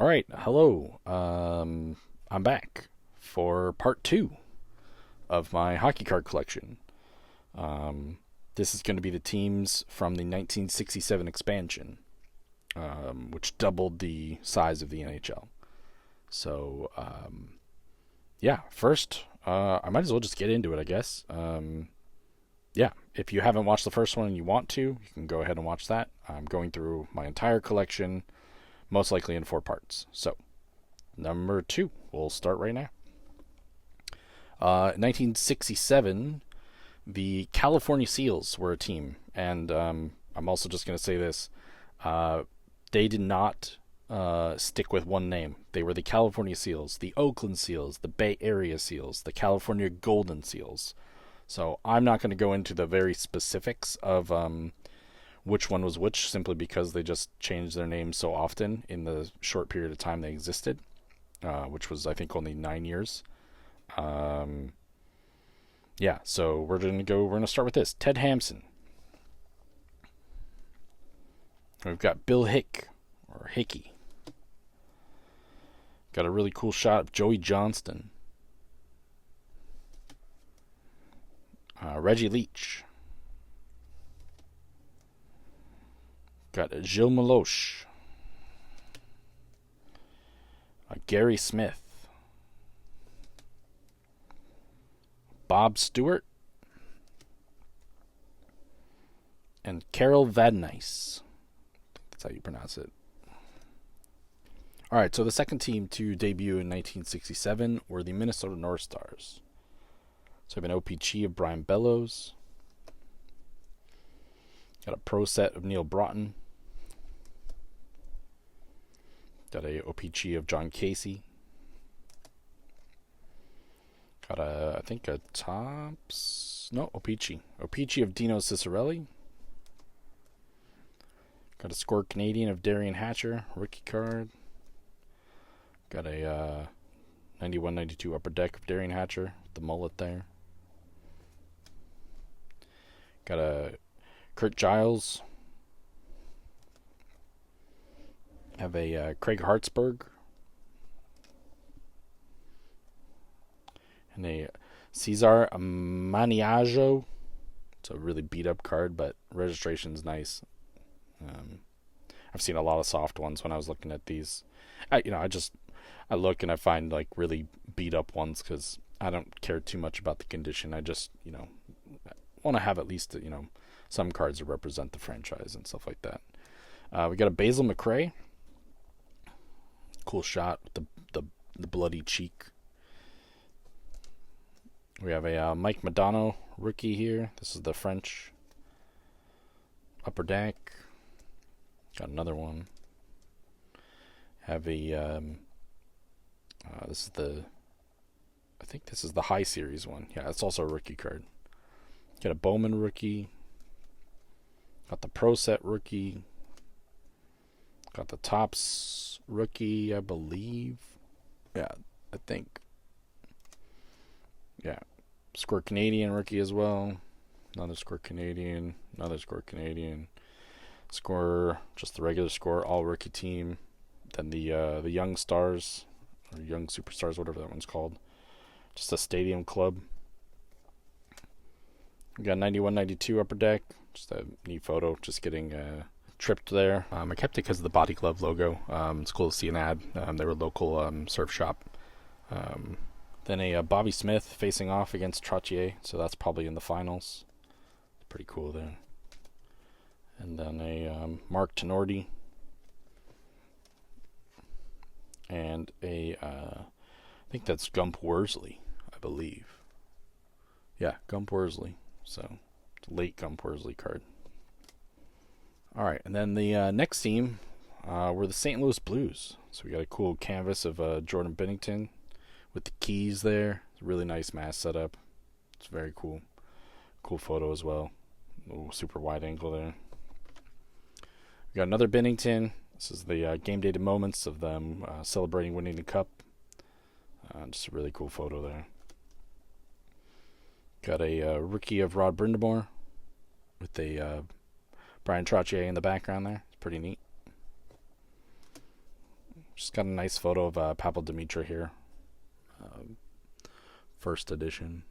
All right, hello. I'm back for part two of my hockey card collection. Um, this is going to be the teams from the 1967 expansion, which doubled the size of the NHL. So, yeah, first, I might as well just get into it, I guess. Yeah, if you haven't watched the first one and you want to, you can go ahead and watch that. I'm going through my entire collection, most likely in four parts. So, number two, we'll start right now. 1967, the California Seals were a team, and I'm also just going to say this: uh, they did not stick with one name. They were the California Seals, the Oakland Seals, the Bay Area Seals, the California Golden Seals. So I'm not going to go into the very specifics of which one was which, simply because they just changed their names so often in the short period of time they existed, which was I think only 9 years. Um, yeah, so we're gonna start with this. Ted Hampson. We've got Bill Hick or Hickey. Got a really cool shot of Joey Johnston. Reggie Leach. Got Gilles Meloche. Gary Smith. Bob Stewart. And Carol Vadnais. I think that's how you pronounce it. All right, so the second team to debut in 1967 were the Minnesota North Stars. So I have an OPG of Brian Bellows. Got a pro set of Neil Broughton. Got a OPG of John Casey. Got I think a Tops. No, OPG. OPG of Dino Ciccarelli. Got a score Canadian of Darian Hatcher, rookie card. Got a 91-92 upper deck of Darian Hatcher, the mullet there. Got a Kurt Giles. Have a Craig Hartsburg. And a Cesar Maniago. It's a really beat up card, but registration's nice. I've seen a lot of soft ones when I was looking at these. I look and I find like really beat up ones because I don't care too much about the condition. I just want to have at least some cards that represent the franchise and stuff like that. We got a Basil McRae. Cool shot with the bloody cheek. We have a Mike Modano rookie here. This is the French upper deck. Got another one. Have a this is the I think this is the high series one. Yeah, it's also a rookie card. Got a Bowman rookie. Got the Pro Set rookie. Got the Tops rookie, I believe. Yeah, I think. Yeah. Score Canadian rookie as well. Another score Canadian. Another score Canadian. Score, just the regular score, all rookie team. Then the Young Stars, or Young Superstars, whatever that one's called. Just a stadium club. We got 91-92 upper deck. Just a neat photo. Just getting tripped there. I kept it because of the Body Glove logo. It's cool to see an ad. They were a local surf shop. Then a Bobby Smith facing off against Trottier. So that's probably in the finals. Pretty cool there. And then a Mark Tenorti. And a, I think that's Gump Worsley, I believe. Yeah, Gump Worsley. So, it's a late Gump Worsley card. Alright, and then the next team were the St. Louis Blues. So we got a cool canvas of Jordan Bennington with the keys there. It's a really nice mask setup. It's very cool. Cool photo as well. Ooh, super wide angle there. We got another Bennington. This is the game dated moments of them celebrating winning the cup. Just a really cool photo there. Got a rookie of Rod Brindamore with a Brian Trottier in the background there. It's pretty neat. Just got a nice photo of Pavel Dimitra here. First edition.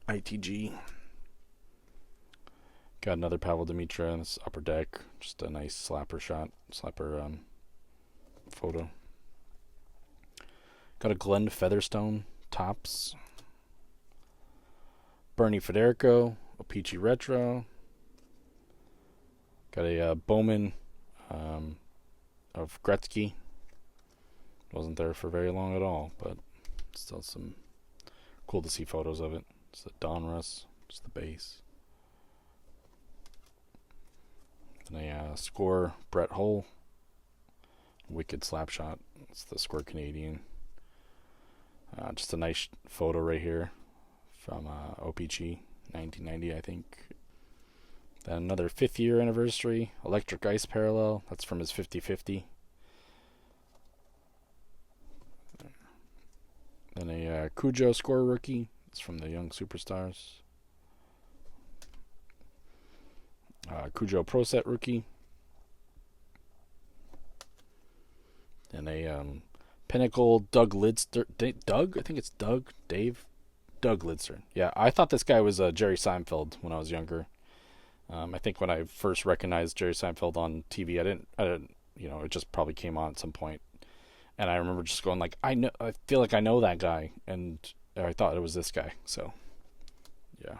ITG. Got another Pavel Dimitra in this upper deck. Just a nice slapper photo. Got a Glenn Featherstone Topps. Bernie Federico, O-Pee-Chee Retro. Got a Bowman of Gretzky. Wasn't there for very long at all, but still some cool to see photos of it. It's the Donruss, just the base. Then a Score Brett Hull. Wicked slap shot. It's the Score Canadian. Just a nice photo right here from O-Pee-Chee, 1990, I think. Then another 5th year anniversary, Electric Ice Parallel. That's from his 50-50. Then a Cujo Score Rookie. It's from the Young Superstars. Cujo Pro Set Rookie. And a Pinnacle Doug Lidster. Doug? I think it's Doug. Dave? Doug Lidster. Yeah, I thought this guy was Jerry Seinfeld when I was younger. I think when I first recognized Jerry Seinfeld on TV, I didn't, it just probably came on at some point. And I remember just going like, I feel like I know that guy. And I thought it was this guy. So, yeah.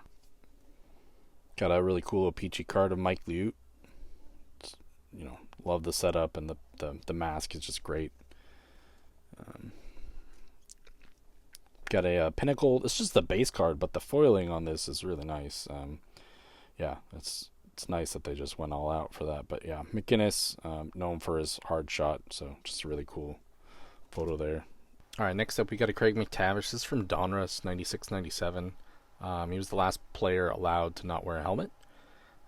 Got a really cool O-Pee-Chee card of Mike Liut. Love the setup, and the mask is just great. Got a Pinnacle. It's just the base card, but the foiling on this is really nice. Yeah, it's nice that they just went all out for that. But yeah, McGinnis, known for his hard shot, so just a really cool photo there. All right, next up we got a Craig McTavish. This is from Donruss, 96-97. He was the last player allowed to not wear a helmet.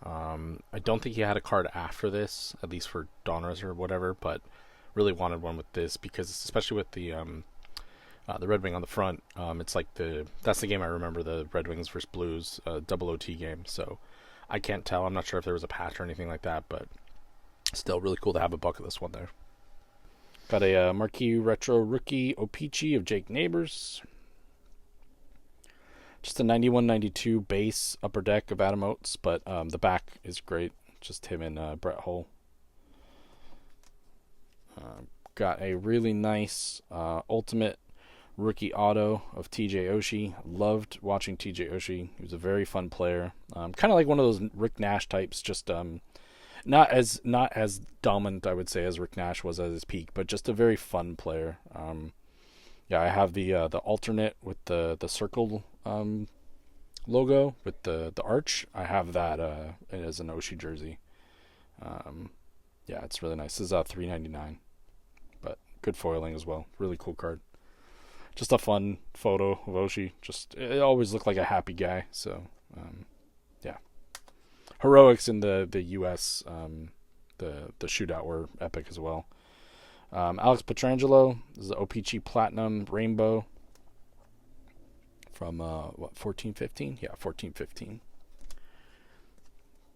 I don't think he had a card after this, at least for Donruss or whatever, but really wanted one with this because, especially with the Red Wing on the front, it's like that's the game I remember, the Red Wings versus Blues double OT game. So I can't tell. I'm not sure if there was a patch or anything like that, but still really cool to have a bucketless one there. Got a Marquee Retro Rookie O-Pee-Chee of Jake Neighbors. Just a 91-92 base upper deck of Adam Oates, but the back is great. Just him and Brett Hull. Got a really nice Ultimate Rookie Auto of TJ Oshie. Loved watching TJ Oshie. He was a very fun player. Kind of like one of those Rick Nash types. Just not as dominant, I would say, as Rick Nash was at his peak, but just a very fun player. Yeah, I have the alternate with the circle logo with the arch. I have that as an Oshie jersey. Yeah, it's really nice. This is $3.99, but good foiling as well. Really cool card. Just a fun photo of Oshie. It always looked like a happy guy. So, yeah. Heroics in the U.S. The shootout were epic as well. Alex Pietrangelo. This is the O-Pee-Chee Platinum Rainbow from 14-15? Yeah, 14-15.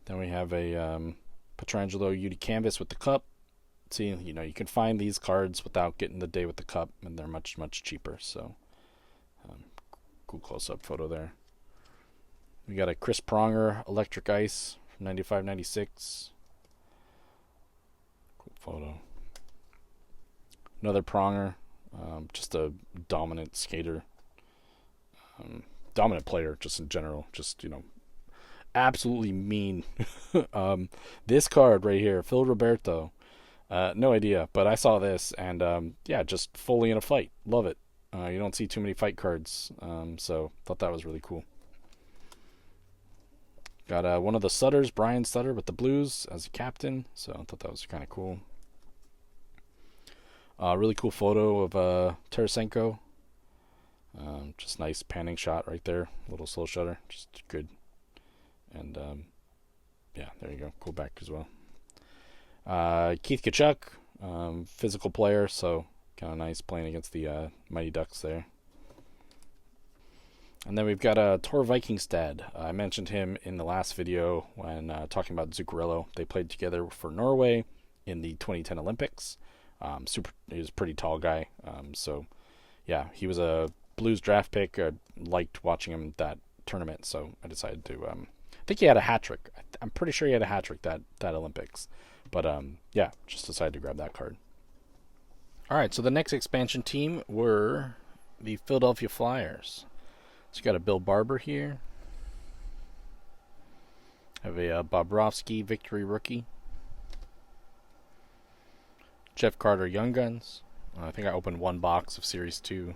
Then we have a Pietrangelo UD Canvas with the cup. See, you can find these cards without getting the day with the cup, and they're much, much cheaper. So, cool close-up photo there. We got a Chris Pronger Electric Ice from 95-96. Cool photo. Another Pronger, just a dominant skater, dominant player, just in general. Just absolutely mean. This card right here, Phil Roberto. No idea, but I saw this, and yeah, just fully in a fight. Love it. You don't see too many fight cards, so thought that was really cool. Got one of the Sutters, Brian Sutter with the Blues as a captain, so I thought that was kind of cool. Really cool photo of Tarasenko. Just nice panning shot right there. Little slow shutter, just good. And yeah, there you go. Cool back as well. Keith Tkachuk, physical player, so kind of nice playing against the Mighty Ducks there. And then we've got Tor Vikingstad. I mentioned him in the last video when talking about Zuccarello. They played together for Norway in the 2010 Olympics. He was a pretty tall guy. So yeah, he was a Blues draft pick. I liked watching him that tournament, so I decided to. I think he had a hat trick. I'm pretty sure he had a hat trick that Olympics. But yeah, just decided to grab that card. All right, so the next expansion team were the Philadelphia Flyers. So you got a Bill Barber here. Have a Bobrovsky Victory Rookie. Jeff Carter Young Guns. I think I opened one box of Series 2.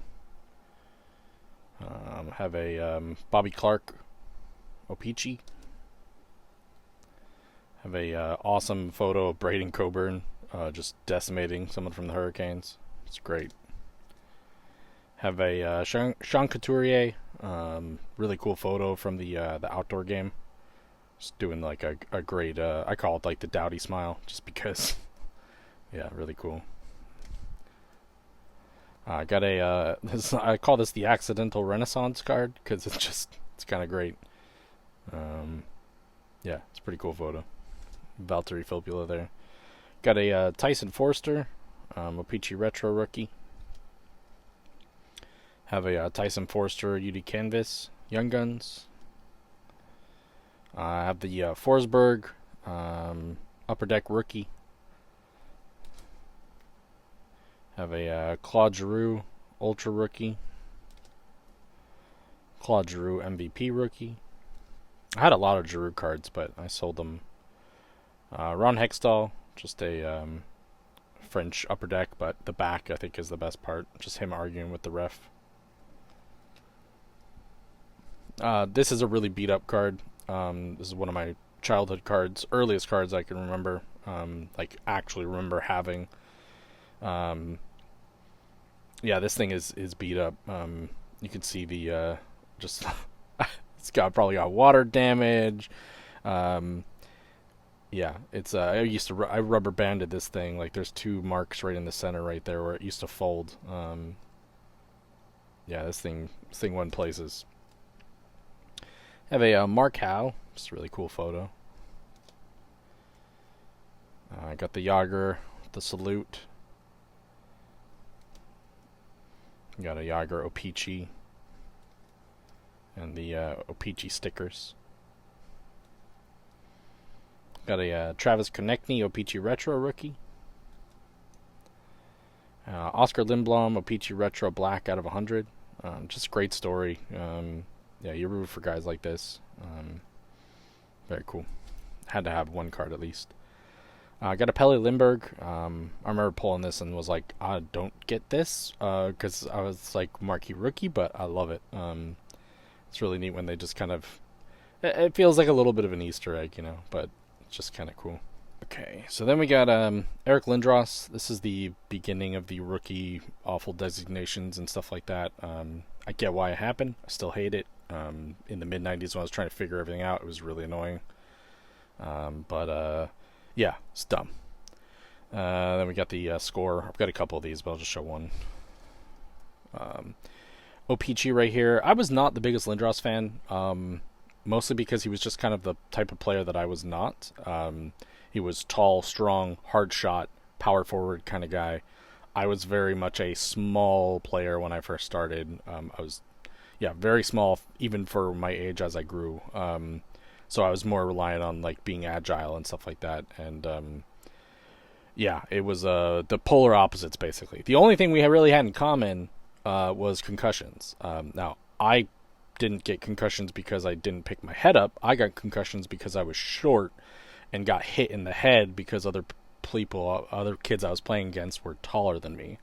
Have a Bobby Clark O-Pee-Chee. Have a awesome photo of Braden Coburn just decimating someone from the Hurricanes. It's great. Have a Sean Couturier, really cool photo from the outdoor game. Just doing like a great, I call it like the Doughty smile, just because. Yeah, really cool. I got a I call this the accidental Renaissance card because it's kind of great. Yeah, it's a pretty cool photo. Valtteri Filppula there. Got a Tyson Forster, O-Pee-Chee Retro Rookie. Have a Tyson Forster UD Canvas Young Guns. I have the Forsberg Upper Deck Rookie. Have a Claude Giroux Ultra Rookie. Claude Giroux MVP Rookie. I had a lot of Giroux cards, but I sold them. Ron Hextall, just a French Upper Deck, but the back I think is the best part. Just him arguing with the ref. This is a really beat up card. This is one of my childhood cards, earliest cards I can remember. Like actually remember having. Yeah, this thing is beat up. You can see the just it's probably got water damage. Yeah, it's I rubber banded this thing. Like there's 2 marks right in the center right there where it used to fold. Yeah, this thing went places. Have a Mark Howe, just a really cool photo. I got the Yager, the Salute. Got a Yager O-Pee-Chee. And the O-Pee-Chee stickers. Got a Travis Konechny O-Pee-Chee Retro Rookie. Oscar Lindblom O-Pee-Chee Retro Black out of 100. Just a great story. Yeah, you root for guys like this. Very cool. Had to have one card at least. I got a Pelle Lindbergh. I remember pulling this and was like, I don't get this because I was like marquee rookie, but I love it. It's really neat when they just kind of. It feels like a little bit of an Easter egg, but it's just kind of cool. Okay, so then we got Eric Lindros. This is the beginning of the rookie awful designations and stuff like that. I get why it happened. I still hate it. In the mid-90s when I was trying to figure everything out, it was really annoying. But yeah, it's dumb. Then we got the score. I've got a couple of these, but I'll just show one. O-Pee-Chee right here. I was not the biggest Lindros fan, mostly because he was just kind of the type of player that I was not. He was tall, strong, hard shot, power forward kind of guy. I was very much a small player when I first started. I was, very small, even for my age as I grew. So I was more reliant on like being agile and stuff like that. And it was the polar opposites basically. The only thing we really had in common was concussions. Now I didn't get concussions because I didn't pick my head up. I got concussions because I was short and got hit in the head because other kids I was playing against were taller than me.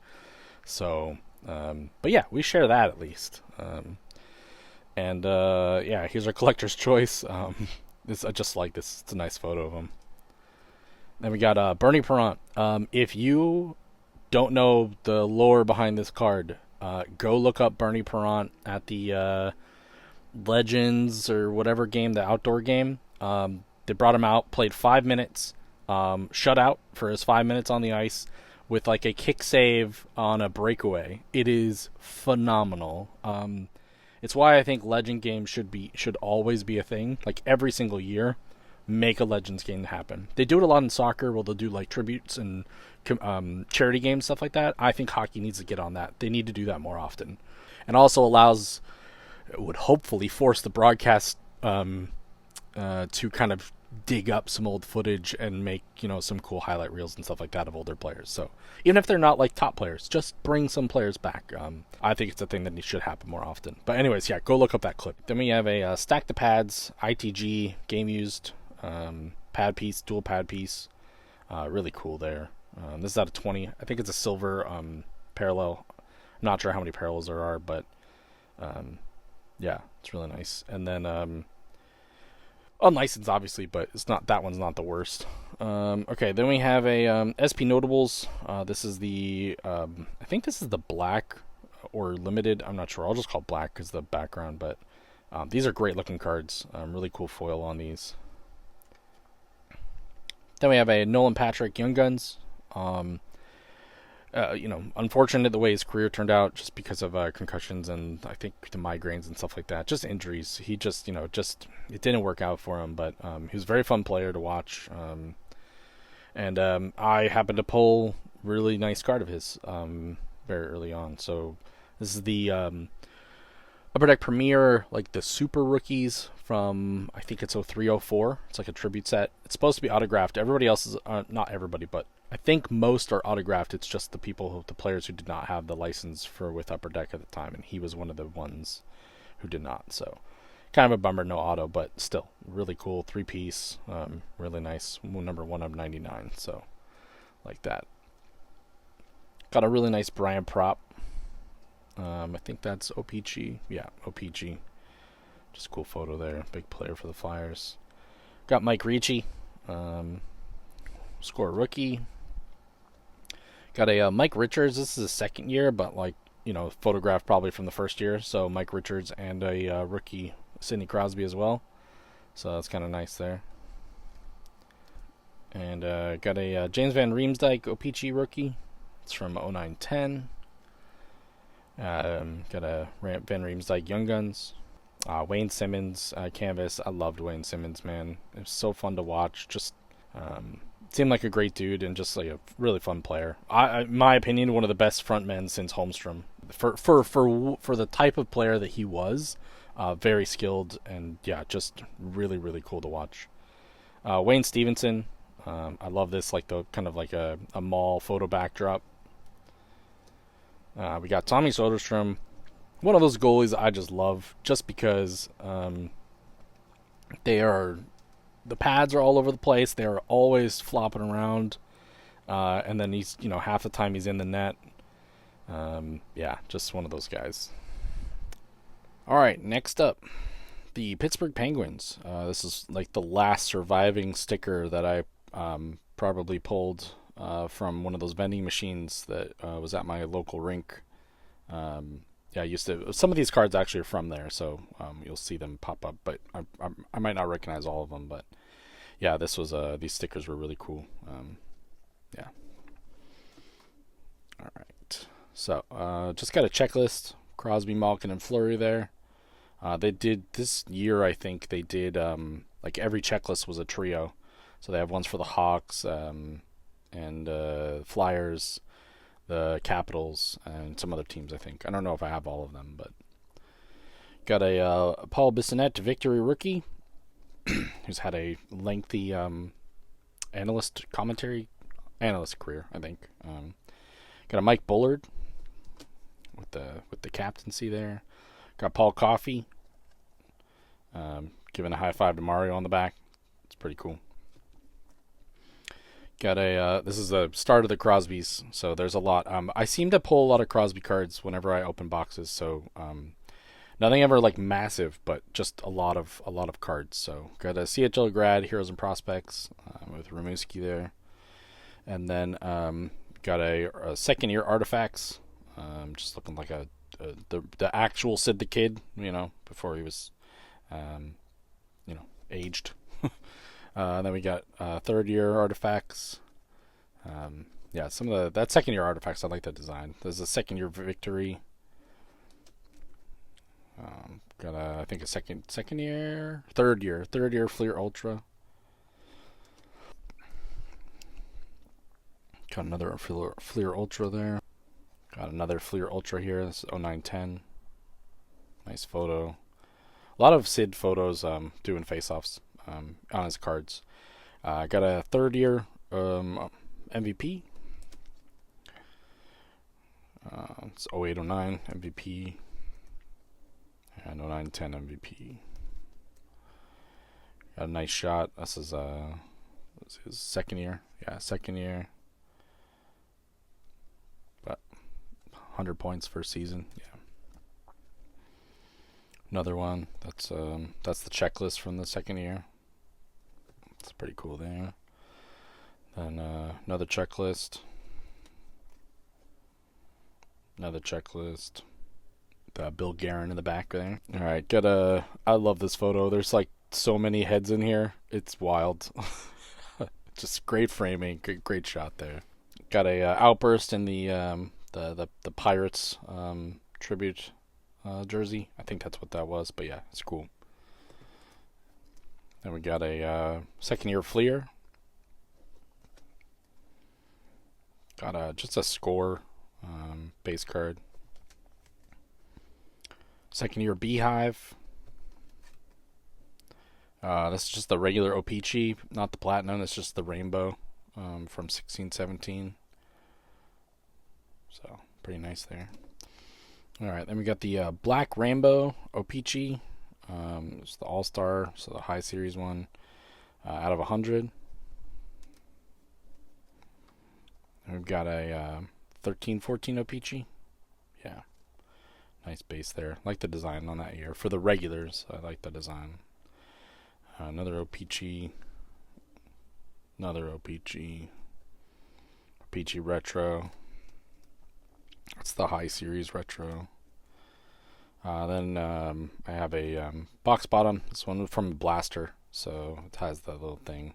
So, but yeah, we share that at least. Here's our collector's choice. I just like this. It's a nice photo of him. Then we got Bernie Parent. If you don't know the lore behind this card, go look up Bernie Parent at the Legends or whatever game, the outdoor game. They brought him out, played 5 minutes, shut out for his 5 minutes on the ice with like a kick save on a breakaway. It is phenomenal. It's why I think legend games should always be a thing. Like every single year, make a Legends game happen. They do it a lot in soccer, where they'll do like tributes and charity games, stuff like that. I think hockey needs to get on that. They need to do that more often, and also would hopefully force the broadcast to kind of dig up some old footage and make, some cool highlight reels and stuff like that of older players. So even if they're not like top players, just bring some players back. I think it's a thing that should happen more often. But anyways, yeah, go look up that clip. Then we have a Stack the Pads ITG game used pad piece, dual pad piece. Really cool there. This is out of 20. I think it's a silver parallel. I'm not sure how many parallels there are, but yeah, it's really nice. And then unlicensed, obviously, but that one's not the worst. Okay, then we have a SP Notables. This is the I think this is the black or limited. I'm not sure. I'll just call it black because the background. But these are great looking cards. Really cool foil on these. Then we have a Nolan Patrick Young Guns. Unfortunate the way his career turned out, just because of concussions and I think the migraines and stuff like that, just injuries. He just, it didn't work out for him, but he was a very fun player to watch. And I happened to pull really nice card of his very early on. So this is the Upper Deck Premier, like the Super Rookies from, I think it's 0304. It's like a tribute set. It's supposed to be autographed. Everybody else is, not everybody, but I think most are autographed. It's just the players who did not have the license with Upper Deck at the time, and he was one of the ones who did not. So kind of a bummer, no auto, but still really cool 3-piece, really nice, number 1 of 99. So like that. Got a really nice Brian prop. I think that's OPG. Yeah, OPG. Just a cool photo there. Big player for the Flyers. Got Mike Ricci. Score rookie. Got a Mike Richards. This is his second year, but photographed probably from the first year. So Mike Richards and a rookie Sidney Crosby as well. So that's kind of nice there. And got a James Van Riemsdyk OPG rookie. It's from 09-10. Got a Van Riemsdyk Young Guns. Wayne Simmons canvas. I loved Wayne Simmons, man. It was so fun to watch. Just seemed like a great dude and just like a really fun player. In my opinion, one of the best frontmen since Holmstrom. For the type of player that he was, very skilled and yeah, just really really cool to watch. Wayne Stevenson. I love this, like the kind of like a mall photo backdrop. We got Tommy Soderstrom, one of those goalies I just love, just because the pads are all over the place. They are always flopping around, and then he's half the time he's in the net. Yeah, just one of those guys. All right, next up, the Pittsburgh Penguins. This is like the last surviving sticker that I probably pulled from one of those vending machines that was at my local rink. Yeah, some of these cards actually are from there, so you'll see them pop up, but I might not recognize all of them, but yeah, these stickers were really cool. Yeah. All right. So just got a checklist. Crosby, Malkin, and Fleury there. They did this year, I think they did like every checklist was a trio. So they have ones for the Hawks and Flyers, the Capitals, and some other teams, I think. I don't know if I have all of them, but got a Paul Bissonnette Victory rookie, who's had a lengthy analyst career, I think. Got a Mike Bullard with the captaincy there. Got Paul Coffey giving a high five to Mario on the back. It's pretty cool. Got this is the start of the Crosbys, so there's a lot. I seem to pull a lot of Crosby cards whenever I open boxes, so nothing ever like massive, but just a lot of cards. So got a CHL grad, Heroes and Prospects with Rimouski there, and then got a second year Artifacts, just looking like the actual Sid the Kid, before he was aged. Then we got third year Artifacts. Yeah, some of that second year Artifacts, I like that design. There's a second year Victory. Got I think third year Fleer Ultra. Got another Fleer Ultra there. Got another Fleer Ultra here. This is 0910. Nice photo. A lot of Sid photos doing face-offs on his cards. Got a third year MVP. It's 0809 MVP. And 0910 MVP. Got a nice shot. This is his second year. Yeah, second year. But 100 points for a season. Yeah. Another one. That's the checklist from the second year. It's pretty cool there. Then another checklist. Another checklist. Bill Guerin in the back there. All right, I love this photo. There's like so many heads in here. It's wild. Just great framing, great shot there. Got a outburst in the Pirates tribute jersey. I think that's what that was, but yeah, it's cool. Then we got a second year Fleer. Got just a score base card. Second year Beehive. This is just the regular O-Pee-Chee, not the platinum. It's just the rainbow from 16-17. So pretty nice there. All right, then we got the black rainbow O-Pee-Chee. It's the All-Star, so the high series one, out of 100. And we've got a 13-14 O-Pee-Chee. Yeah, nice base there. I like the design on that year. For the regulars, I like the design. Another O-Pee-Chee. Another O-Pee-Chee. O-Pee-Chee Retro. That's the high series retro. Then I have a box bottom. This one from Blaster, so it has the little thing.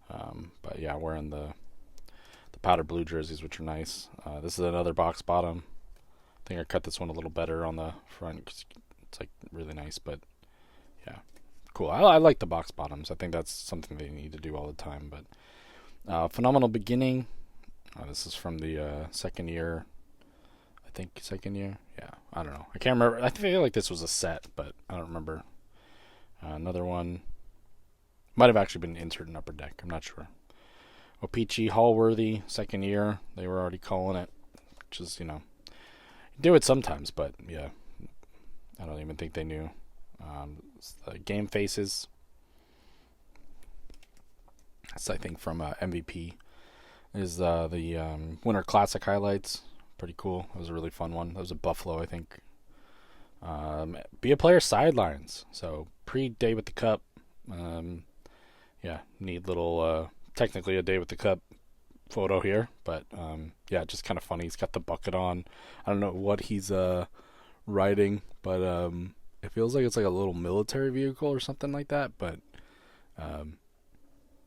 But yeah, wearing the powder blue jerseys, which are nice. This is another box bottom. I think I cut this one a little better on the front 'cause it's like really nice, but yeah, cool. I like the box bottoms. I think that's something they need to do all the time. But phenomenal beginning. This is from the second year. I think second year. Yeah, I don't know. I can't remember. I feel like this was a set, but I don't remember. Another one might have actually been inserted in Upper Deck. I'm not sure. O-Pee-Chee Hallworthy, second year. They were already calling it, which is, do it sometimes, but yeah, I don't even think they knew. The game faces. That's, I think, from MVP. Is the Winter Classic highlights. Pretty cool. That was a really fun one. That was a Buffalo, I think. Be a player sidelines. So pre-day with the cup. Yeah, neat little, technically a day with the cup photo here. But yeah, just kind of funny. He's got the bucket on. I don't know what he's riding, but it feels like it's like a little military vehicle or something like that. But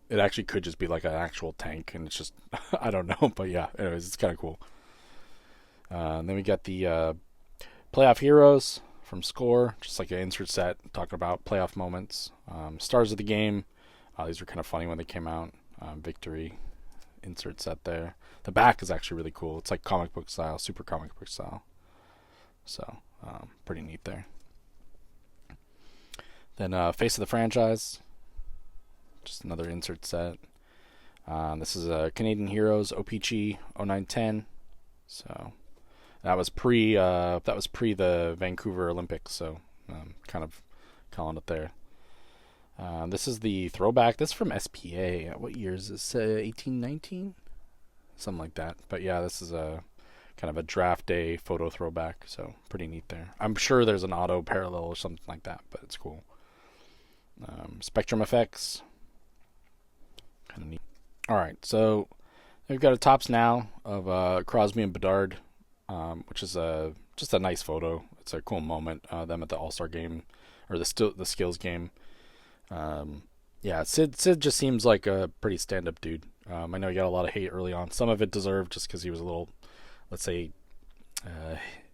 it actually could just be like an actual tank, and it's just, I don't know. But yeah, anyways, it's kind of cool. And then we got the Playoff Heroes from Score, just like an insert set talking about playoff moments. Stars of the game. These were kind of funny when they came out. Victory insert set there. The back is actually really cool. It's like comic book style, super comic book style. So pretty neat there. Then Face of the Franchise. Just another insert set. This is Canadian Heroes O-Pee-Chee 0910. So that was pre the Vancouver Olympics. So kind of calling it there. This is the throwback. This is from SPA. What year is this? 1819? Something like that. But yeah, this is a kind of a draft day photo throwback. So pretty neat there. I'm sure there's an auto parallel or something like that, but it's cool. Spectrum Effects. Kind of neat. All right, so we've got a tops now of Crosby and Bedard, which is just a nice photo. It's a cool moment. Them at the All-Star game, or the skills game. Yeah, Sid just seems like a pretty stand-up dude. I know he got a lot of hate early on. Some of it deserved just because he was a little, let's say,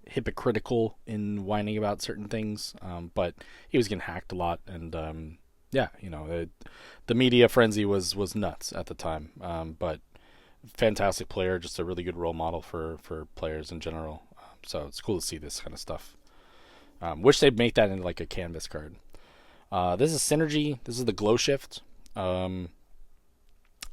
hypocritical in whining about certain things. But he was getting hacked a lot, and yeah, the media frenzy was nuts at the time. But fantastic player, just a really good role model for players in general. So it's cool to see this kind of stuff. Wish they'd make that into like a canvas card. This is Synergy. This is the Glow Shift. If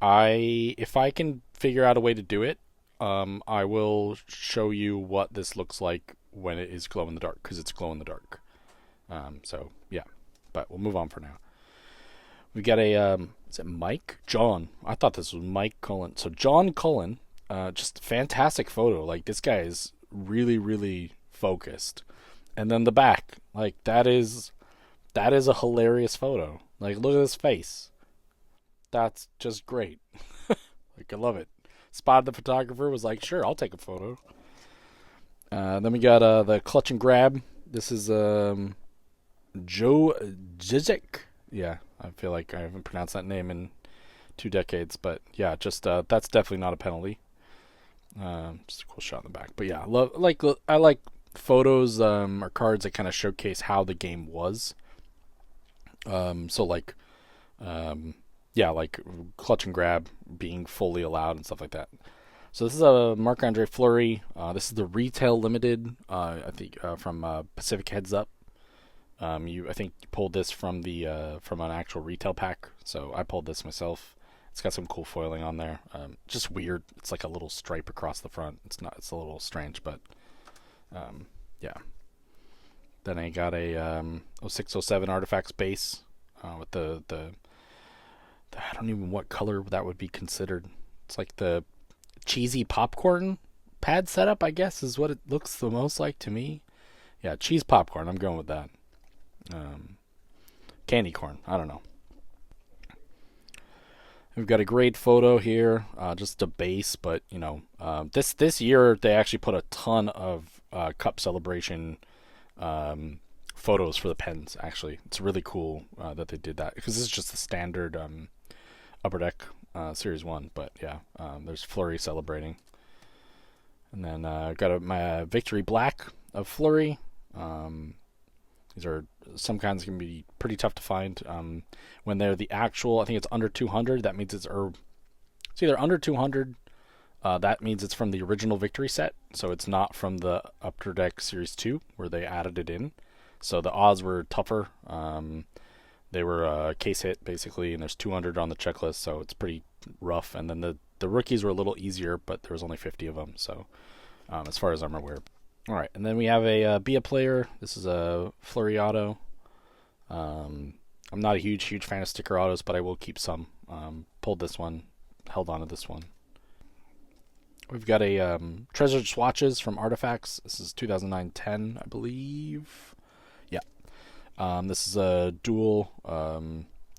I can figure out a way to do it, I will show you what this looks like when it is glow in the dark, because it's glow in the dark. So yeah, but we'll move on for now. We got a is it Mike? John. I thought this was Mike Cullen. So John Cullen, just fantastic photo. Like, this guy is really, really focused. And then the back, like, that is a hilarious photo. Like, look at his face. That's just great. Like, I love it. Spot the photographer, was like, sure, I'll take a photo. Then we got the Clutch and Grab. This is Joe Zizek. Yeah, I feel like I haven't pronounced that name in 2 decades, but yeah, just that's definitely not a penalty. Just a cool shot in the back. But yeah, I like photos or cards that kind of showcase how the game was. So like like Clutch and Grab being fully allowed and stuff like that. So this is a Marc-Andre Fleury. This is the retail limited. I think from Pacific Heads Up. I think you pulled this from from an actual retail pack. So I pulled this myself. It's got some cool foiling on there. Just weird. It's like a little stripe across the front. It's a little strange, but yeah. Then I got a 0607 Artifacts base with the I don't even know what color that would be considered. It's like the cheesy popcorn pad setup, I guess, is what it looks the most like to me. Yeah, cheese popcorn. I'm going with that. Candy corn. I don't know. We've got a great photo here, just a base, but this year they actually put a ton of Cup celebration photos for the Pens. Actually, it's really cool that they did that, because this is just the standard Upper Deck Series 1. But yeah, there's Fleury celebrating, and then got my Victory Black of Fleury. These are some kinds can be pretty tough to find. When they're the actual, I think it's under 200. That means it's either under 200. That means it's from the original Victory set, so it's not from the Upper Deck Series 2 where they added it in. So the odds were tougher. They were a case hit basically, and there's 200 on the checklist, so it's pretty rough. And then the rookies were a little easier, but there was only 50 of them. So as far as I'm aware. All right, and then we have Be a Player. This is a Fleury auto. I'm not a huge fan of sticker autos, but I will keep some. Pulled this one, held on to this one. We've got a Treasured Swatches from Artifacts. This is 2009-10, I believe. Yeah. This is a dual.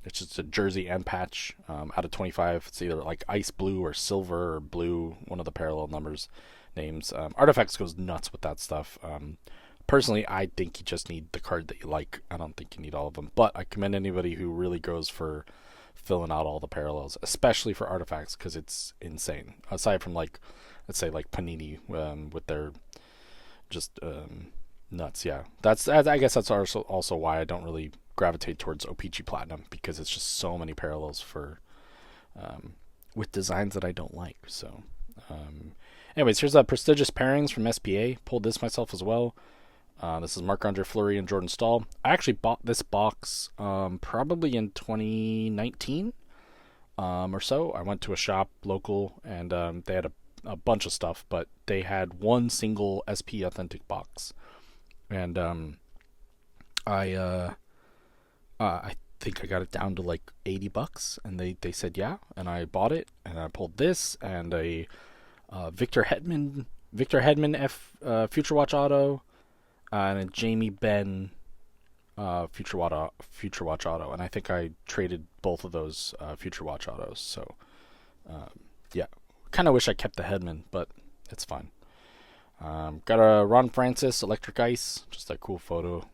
It's just a jersey and patch out of 25. It's either like ice blue or silver or blue, one of the parallel names. Artifacts goes nuts with that stuff. Personally, I think you just need the card that you like. I don't think you need all of them, but I commend anybody who really goes for filling out all the parallels, especially for Artifacts, because it's insane. Aside from let's say Panini with their just nuts. Yeah, I guess that's also why I don't really gravitate towards OPG Platinum, because it's just so many parallels for with designs that I don't like. So anyways, here's Prestigious Pairings from SPA. Pulled this myself as well. This is Marc-Andre Fleury and Jordan Staal. I actually bought this box probably in 2019 or so. I went to a shop local, and they had a bunch of stuff, but they had one single SP Authentic box. And I think I got it down to like $80, and they said yeah, and I bought it, and I pulled this and a Victor Hedman Future Watch auto, and a Jamie Benn Future Watch auto, and I think I traded both of those Future Watch autos. So yeah, kind of wish I kept the Hedman, but it's fine. Got a Ron Francis Electric Ice, just a cool photo,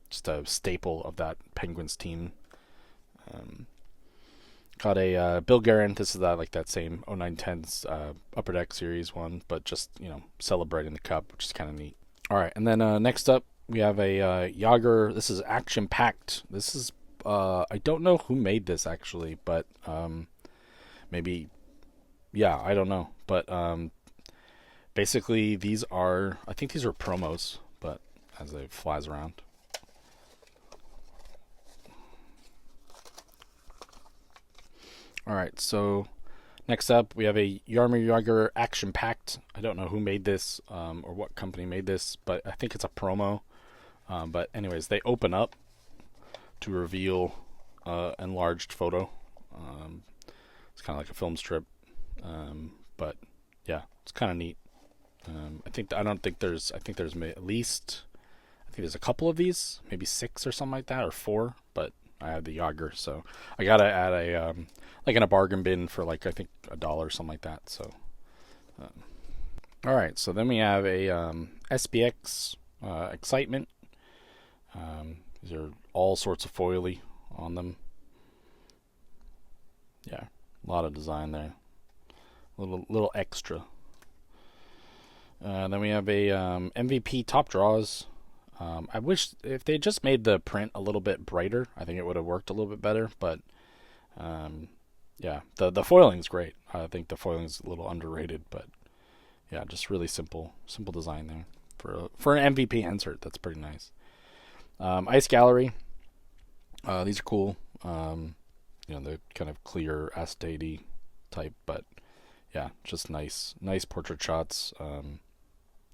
just a staple of that Penguins team. Got a Bill Guerin. This is that same 09-10's Upper Deck Series 1, but just celebrating the Cup, which is kind of neat. All right, and then next up we have a Yager. This is Action Packed. This is I don't know who made this actually, but maybe Yeah, I don't know, but basically these are, I think these are promos, but as it flies around. All right, so next up we have a Yarmir Yager Action Packed. I don't know who made this or what company made this, but I think it's a promo. But anyways, they open up to reveal enlarged photo. It's kind of like a film strip, but yeah, it's kind of neat. I don't think there's. I think there's at least. I think there's a couple of these, maybe 6 or something like that, or 4. But I have the Yager, so I got it at a like in a bargain bin for like I think $1 or something like that. So, all right. So then we have a SPX Excitement. These are all sorts of foily on them. Yeah, a lot of design there. Little extra. Then we have a MVP Top Draws. I wish if they just made the print a little bit brighter, I think it would have worked a little bit better. But yeah, the foiling's great. I think the foiling's a little underrated, but yeah, just really simple design there for an MVP insert. That's pretty nice. Ice Gallery. These are cool. The kind of clear acetate type, but yeah, just nice portrait shots.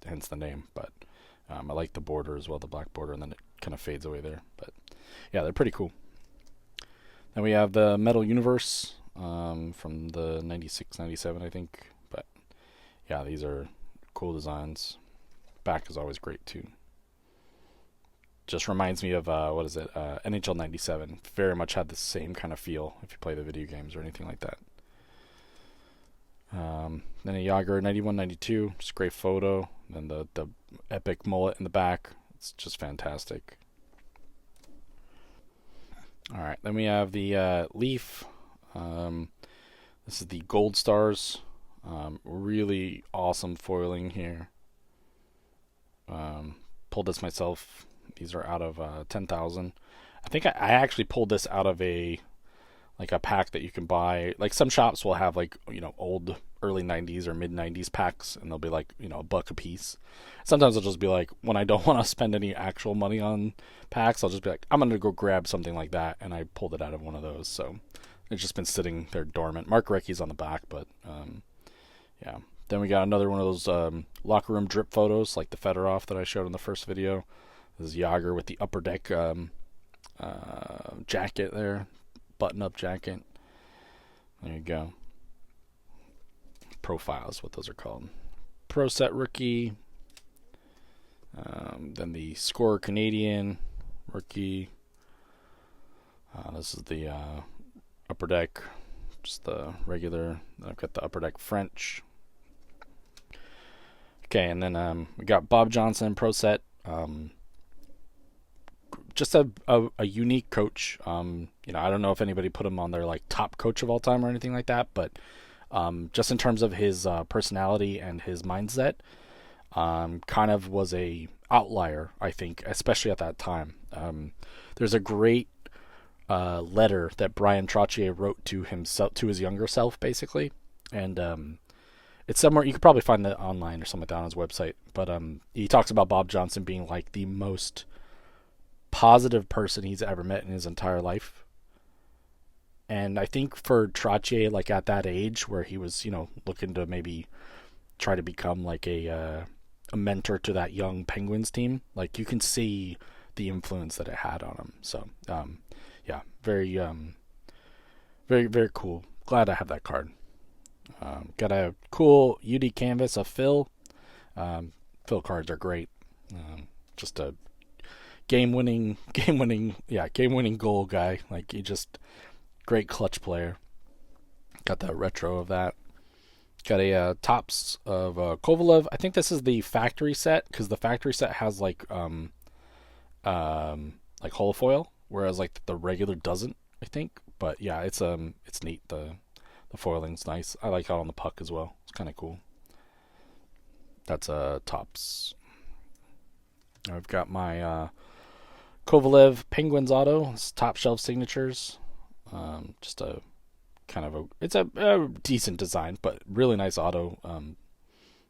Hence the name, but I like the border as well, the black border, and then it kind of fades away there. But yeah, they're pretty cool. Then we have the Metal Universe from the 96, 97, I think. But yeah, these are cool designs. Back is always great too. Just reminds me of NHL 97. Very much had the same kind of feel if you play the video games or anything like that. Then a Yager 91, 92, just a great photo. Then the epic mullet in the back. It's just fantastic. All right, then we have the Leaf. This is the Gold Stars. Really awesome foiling here. Pulled this myself. These are out of 10,000. I think I actually pulled this out of a pack that you can buy. Like some shops will have old early 90s or mid 90s packs, and they'll be like $1 a piece. Sometimes I'll just be like, when I don't want to spend any actual money on packs, I'll just be like, I'm gonna go grab something like that, and I pulled it out of one of those. So it's just been sitting there dormant. Mark Recchi's on the back, but yeah. Then we got another one of those locker room drip photos, like the Fedorov that I showed in the first video. This is Yager with the upper deck jacket there, button-up jacket. There you go. Profiles, what those are called. Pro Set Rookie. Then the Scorer Canadian Rookie. This is the upper deck, just the regular. Then I've got the upper deck French. Okay, and then we got Bob Johnson Pro Set. Just a unique coach. I don't know if anybody put him on their top coach of all time or anything like that, but just in terms of his personality and his mindset, kind of was a outlier, I think, especially at that time. There's a great letter that Brian Trottier wrote to himself, to his younger self, basically, and it's somewhere you could probably find that online or something like that on his website. But he talks about Bob Johnson being like the most positive person he's ever met in his entire life. And I think for Trottier, at that age where he was, looking to maybe try to become a mentor to that young Penguins team, you can see the influence that it had on him. So, yeah, very, very, very cool. Glad I have that card. Got a cool UD canvas of Phil. Phil cards are great. Just a game-winning goal guy. He just great clutch player. Got that retro of that. Got a tops of Kovalev. I think this is the factory set, because the factory set has holofoil, whereas the regular doesn't, I think. But yeah, it's neat. The foiling's nice. I like it on the puck as well. It's kind of cool. That's tops. I've got my Kovalev Penguins auto. It's top shelf signatures. Just a it's a decent design, but really nice auto.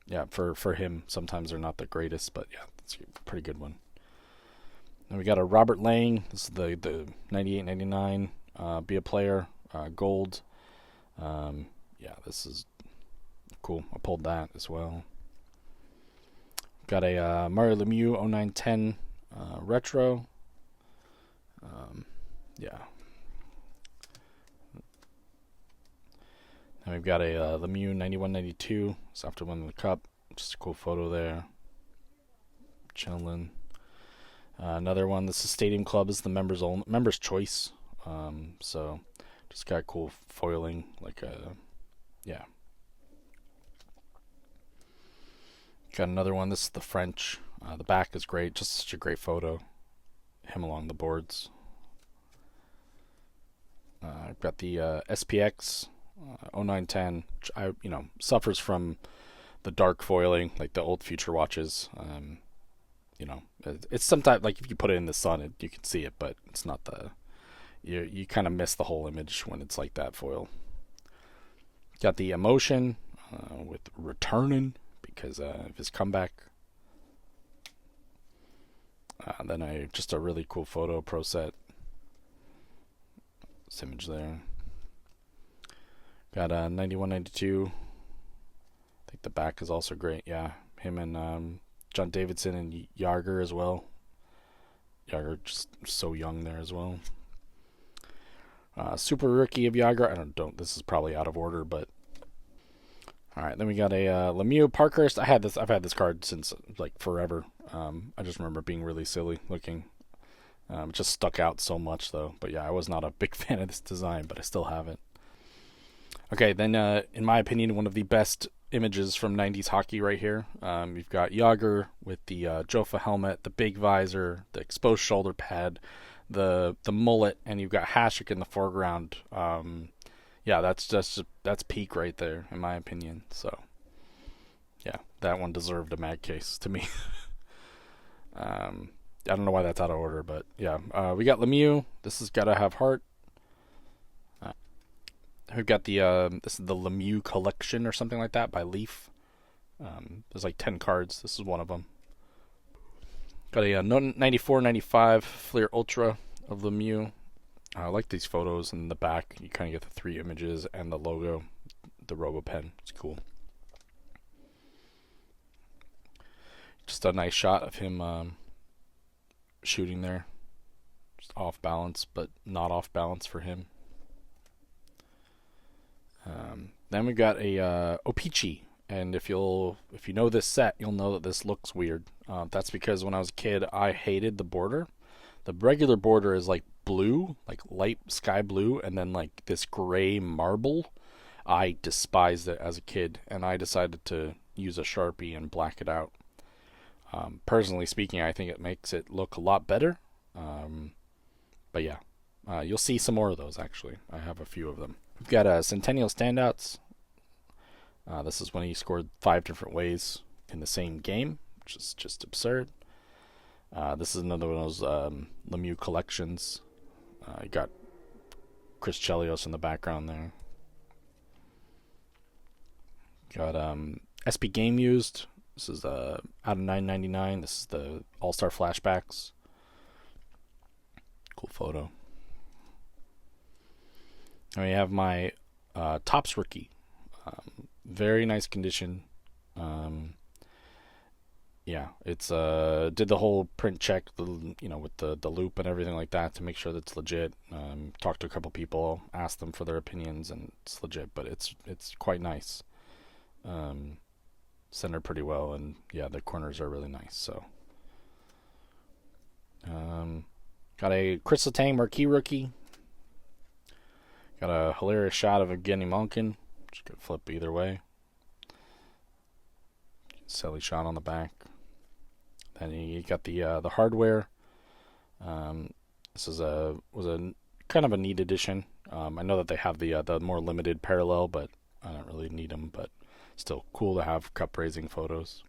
Yeah, for him, sometimes they're not the greatest, but yeah, it's a pretty good one. And we got a Robert Lang. This is the 98-99. Be a player, gold. Yeah, this is cool. I pulled that as well. Got a Mario Lemieux 0910 retro. Yeah. And we've got a Lemieux 91-92. It's after winning the cup. Just a cool photo there. Chilling. Another one. This is Stadium Club. This is the members' choice. So just got cool foiling, like yeah. Got another one. This is the French. The back is great. Just such a great photo. Him along the boards. I've got the SPX 0910, which suffers from the dark foiling, like the old Future watches. It's sometimes like if you put it in the sun, you can see it, but it's not you kind of miss the whole image when it's like that foil. Got the Emotion with returning because of his comeback. Then just a really cool photo pro set. This image there. Got a 91-92. I think the back is also great. Yeah, him and John Davidson and Yager as well. Yager just so young there as well. Super rookie of Yager. Don't. This is probably out of order, but all right. Then we got a Lemieux Parkhurst. I've had this card since like forever. I just remember being really silly looking. It just stuck out so much though. But yeah, I was not a big fan of this design, but I still have it. Okay, then in my opinion, one of the best images from 90s hockey right here. You've got Yager with the Jofa helmet, the big visor, the exposed shoulder pad, the mullet, and you've got Hasek in the foreground. Yeah, that's peak right there in my opinion. So yeah, that one deserved a mag case to me. I don't know why that's out of order, but yeah. We got Lemieux. This has got to have heart. We've got this is the Lemieux collection or something like that by Leaf. There's like 10 cards. This is one of them. Got a 94-95 Fleer Ultra of Lemieux. I like these photos in the back. You kind of get the 3 images and the logo, the RoboPen. It's cool. Just a nice shot of him shooting there. Just off balance, but not off balance for him. Then we got a O-Pee-Chee, and if you know this set, you'll know that this looks weird. That's because when I was a kid, I hated the border. The regular border is like blue, like light sky blue, and then like this gray marble. I despised it as a kid, and I decided to use a Sharpie and black it out. Personally speaking, I think it makes it look a lot better. But yeah, you'll see some more of those actually. I have a few of them. We've got Centennial Standouts. This is when he scored 5 different ways in the same game, which is just absurd. This is another one of those Lemieux collections. You got Chris Chelios in the background there. Got SP Game Used. This is out of 9.99. This is the All-Star Flashbacks. Cool photo. And we have my Topps rookie. Very nice condition. Yeah, it's did the whole print check, with the loop and everything like that to make sure that's legit. Talked to a couple people, asked them for their opinions, and it's legit. But it's quite nice. Centered pretty well, and yeah, the corners are really nice. So, got a Chris Letang marquee rookie. Got a hilarious shot of Evgeny Malkin, which could flip either way. Silly shot on the back. Then you got the hardware. This was a kind of a neat addition. I know that they have the more limited parallel, but I don't really need them. But still cool to have cup raising photos.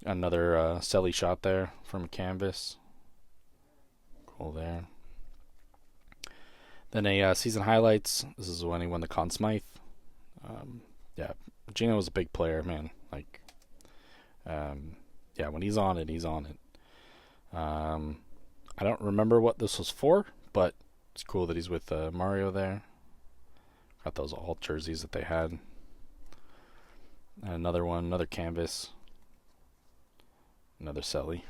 Another Selly shot there from a canvas. Cool there. Then a season highlights. This is when he won the Conn Smythe. Yeah, Gino was a big player, man. Like, yeah, when he's on it, he's on it. I don't remember what this was for, but it's cool that he's with Mario there. Got those alt jerseys that they had. And another one, another canvas. Another Selly.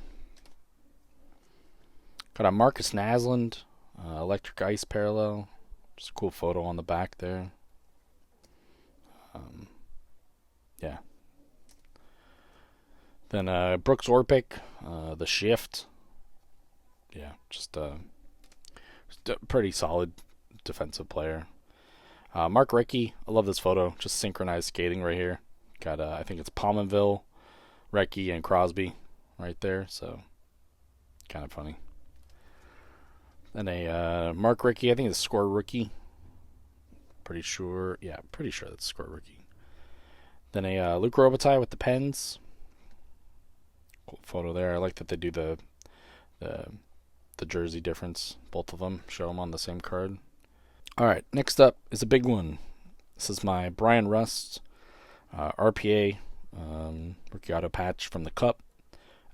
Got a Marcus Naslund, Electric Ice parallel. Just a cool photo on the back there. Yeah. Then Brooks Orpik, the Shift. Yeah, just a pretty solid defensive player. Mark Recchi, I love this photo. Just synchronized skating right here. Got I think it's Pominville, Recchi, and Crosby right there. So kind of funny. Then a Mark Recchi, I think it's score rookie. Pretty sure. Yeah, pretty sure that's score rookie. Then a Luke Robitaille with the Pens. Cool photo there. I like that they do the jersey difference. Both of them show them on the same card. All right, next up is a big one. This is my Brian Rust RPA rookie auto patch from the Cup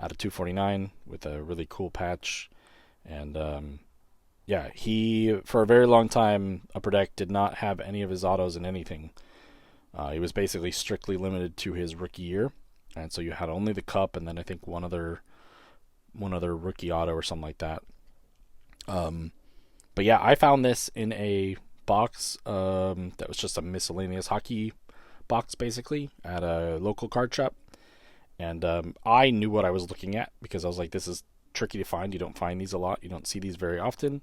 out of 249 with a really cool patch. And yeah, he for a very long time, Upper Deck did not have any of his autos in anything. He was basically strictly limited to his rookie year, and so you had only the Cup and then I think one other rookie auto or something like that. But yeah, I found this in a box that was just a miscellaneous hockey box basically at a local card shop, and I knew what I was looking at because I was like, this is tricky to find. You don't find these a lot. You don't see these very often.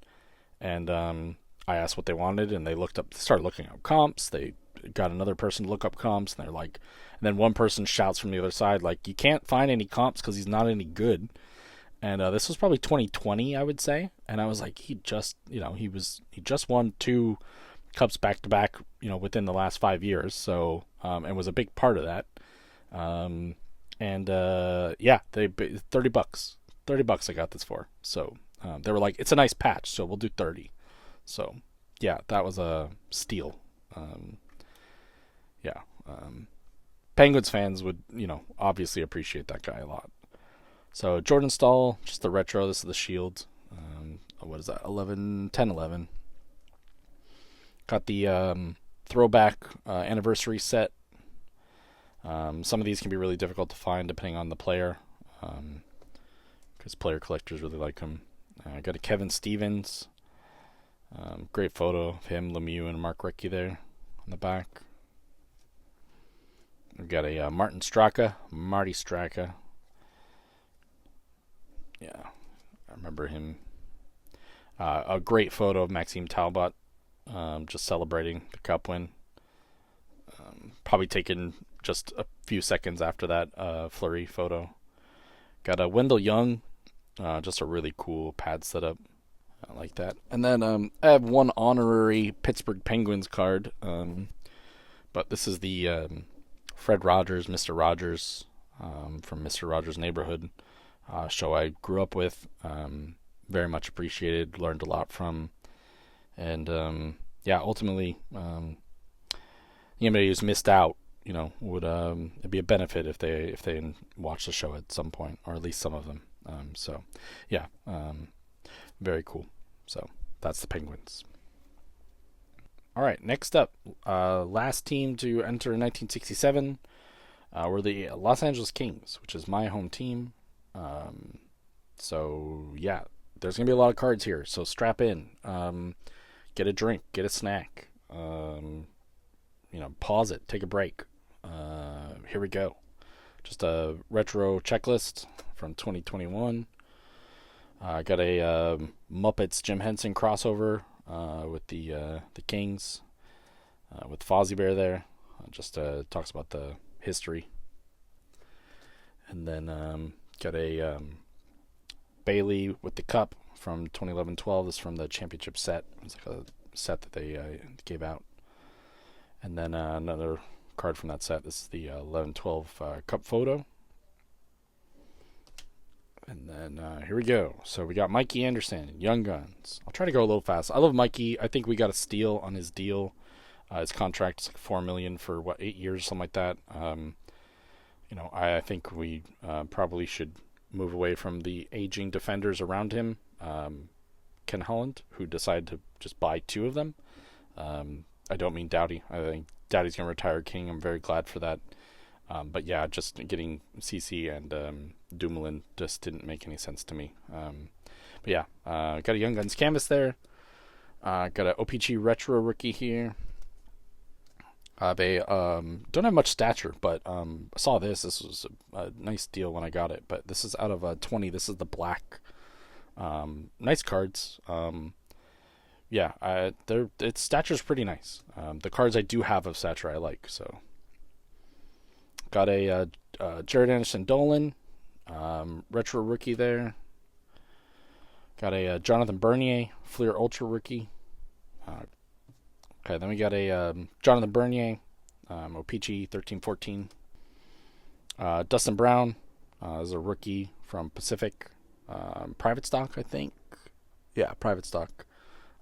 And I asked what they wanted, and they started looking up comps. They got another person to look up comps, and they're like, and then one person shouts from the other side, like, you can't find any comps because he's not any good. And this was probably 2020, I would say. And I was like, he just won 2 Cups back to back, within the last 5 years. So, and was a big part of that. Yeah, they $30. $30 I got this for. So they were like, it's a nice patch, so we'll do 30. So yeah, that was a steal. Penguins fans would, obviously appreciate that guy a lot. So Jordan Stahl, just the retro. This is the Shield. What is that? 10/11. Got the throwback anniversary set. Some of these can be really difficult to find depending on the player. Because player collectors really like him. I got a Kevin Stevens. Great photo of him, Lemieux, and Mark Recchi there on the back. We've got a Marty Straka. Yeah, I remember him. A great photo of Maxime Talbot just celebrating the Cup win. Probably taken just a few seconds after that Fleury photo. Got a Wendell Young. Just a really cool pad setup. I like that. And then I have one honorary Pittsburgh Penguins card. But this is the Fred Rogers, Mr. Rogers, from Mr. Rogers' Neighborhood show I grew up with. Very much appreciated, learned a lot from. And yeah, ultimately, anybody who's missed out, would it'd be a benefit if they watch the show at some point, or at least some of them. So yeah, very cool. So that's the Penguins. All right, next up, last team to enter in 1967 were the Los Angeles Kings, which is my home team. So yeah, there's gonna be a lot of cards here. So strap in, get a drink, get a snack, pause it, take a break. Here we go. Just a retro checklist from 2021. I got a Muppets Jim Henson crossover with the Kings with Fozzie Bear there. Just talks about the history. And then got a Bailey with the Cup from 2011-12. This is from the championship set. It's like a set that they gave out. And then another card from that set. This is the 11-12 Cup photo. And then here we go. So we got Mikey Anderson, Young Guns. I'll try to go a little fast. I love Mikey. I think we got a steal on his deal. His contract is like $4 million for 8 years, something like that. I think we probably should move away from the aging defenders around him. Ken Holland, who decided to just buy 2 of them. I don't mean Doughty. I think Doughty's going to retire King. I'm very glad for that. But yeah, just getting CC and Dumoulin just didn't make any sense to me. But yeah, got a Young Guns canvas there. Got a OPG retro rookie here. I have a don't have much stature, but I saw this. This was a nice deal when I got it. But this is out of 20. This is the black. Nice cards. Its stature's pretty nice. The cards I do have of stature I like. So got a Jared Anderson Dolan, retro rookie there. Got a Jonathan Bernier Fleer Ultra rookie. Okay, then we got a Jonathan Bernier, OPG 13-14. Dustin Brown is a rookie from Pacific. Private stock, I think. Yeah, private stock.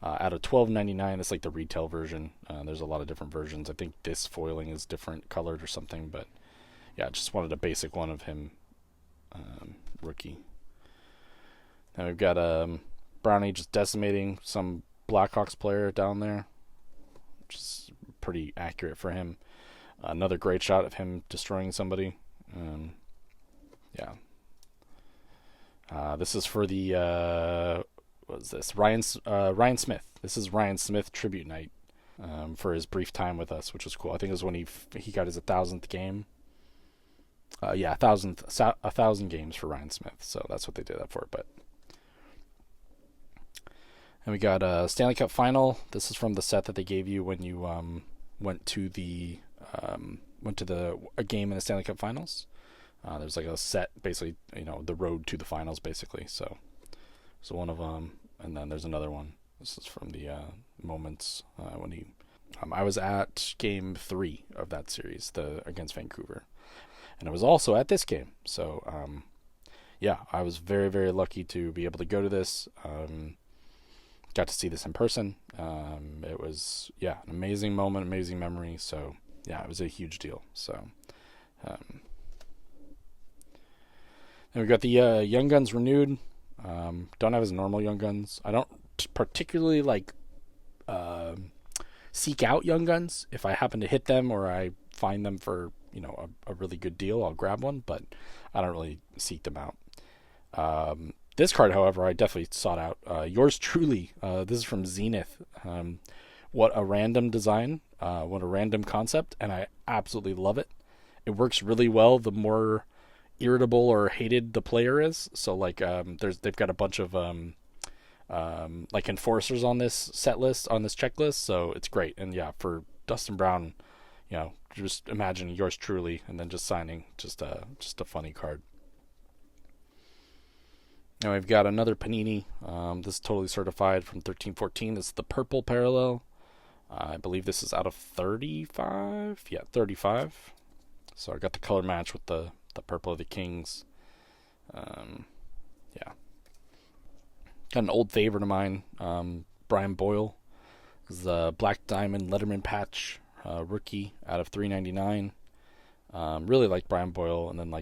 Out of $12.99. It's like the retail version. There's a lot of different versions. I think this foiling is different colored or something. But yeah, just wanted a basic one of him. Rookie. Then we've got Brownie just decimating some Blackhawks player down there, which is pretty accurate for him. Another great shot of him destroying somebody. This is for the what is this? Ryan Smith. This is Ryan Smith tribute night for his brief time with us, which was cool. I think it was when he got his 1,000th game. 1,000 games for Ryan Smith. So that's what they did that for. But and we got a Stanley Cup final. This is from the set that they gave you when you went to a game in the Stanley Cup finals. There's like a set, basically, the road to the finals, basically. So one of them, and then there's another one. This is from the moments when he. I was at Game 3 of that series, against Vancouver, and I was also at this game. So I was very, very lucky to be able to go to this. Got to see this in person. It was an amazing moment, amazing memory. So yeah, it was a huge deal. So. And we got the Young Guns renewed. Don't have his normal Young Guns. I don't particularly seek out Young Guns. If I happen to hit them or I find them for a really good deal, I'll grab one. But I don't really seek them out. This card, however, I definitely sought out. Yours truly. This is from Zenith. What a random design. What a random concept, and I absolutely love it. It works really well. The more irritable or hated the player is. So they've got a bunch of enforcers on this set list, on this checklist. So it's great. And yeah, for Dustin Brown, just imagine yours truly, and then just signing just a funny card. Now we've got another Panini. This is totally certified from 13-14. This is the purple parallel. I believe this is out of 35. Yeah, 35. So I got the color match with the purple of the Kings. Got an old favorite of mine, Brian Boyle. This is a Black Diamond Letterman patch, rookie out of $3.99. Really liked Brian Boyle, and then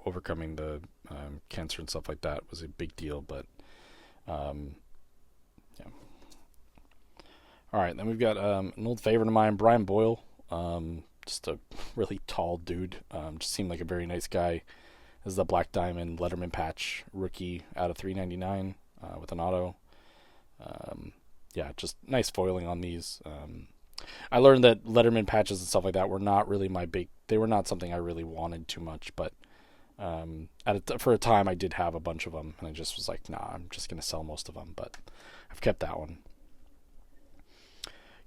overcoming the cancer and stuff like that was a big deal. But all right, then we've got an old favorite of mine, Brian Boyle. Just a really tall dude. Just seemed like a very nice guy. This is the Black Diamond Letterman patch rookie out of $3.99 with an auto. Just nice foiling on these. I learned that Letterman patches and stuff like that were not really they were not something I really wanted too much, but for a time I did have a bunch of them, and I just was like, nah, I'm just going to sell most of them, but I've kept that one.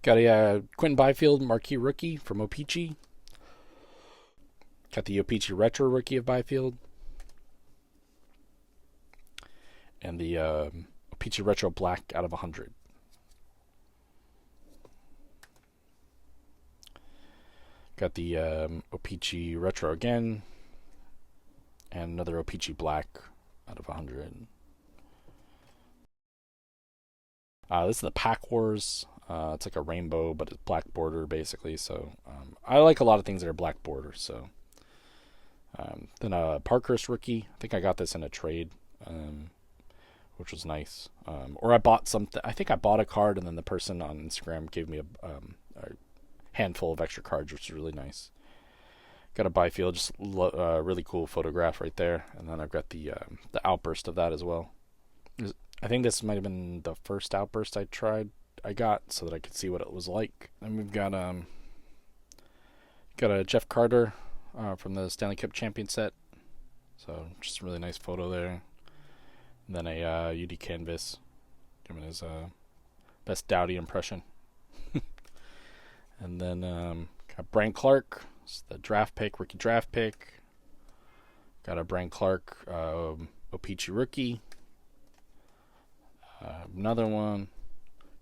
Got a Quentin Byfield marquee rookie from OPG. Got the OPG retro rookie of Byfield. And the OPG retro black out of 100. Got the OPG retro again. And another OPG black out of 100. This is the Pack Wars. It's like a rainbow, but it's black border basically. So I like a lot of things that are black border. So then a Parkhurst rookie. I think I got this in a trade, which was nice. Or I bought something. I think I bought a card, and then the person on Instagram gave me a handful of extra cards, which is really nice. Got a Byfield, just really cool photograph right there, and then I've got the outburst of that as well. I think this might have been the first outburst I got, so that I could see what it was like. And we've got a Jeff Carter from the Stanley Cup champion set, so just a really nice photo there. And then a UD canvas, giving his best Doughty impression. And then got Brian Clark. It's the draft pick, rookie draft pick. Got a Brian Clark O-Pee-Chee rookie. Another one.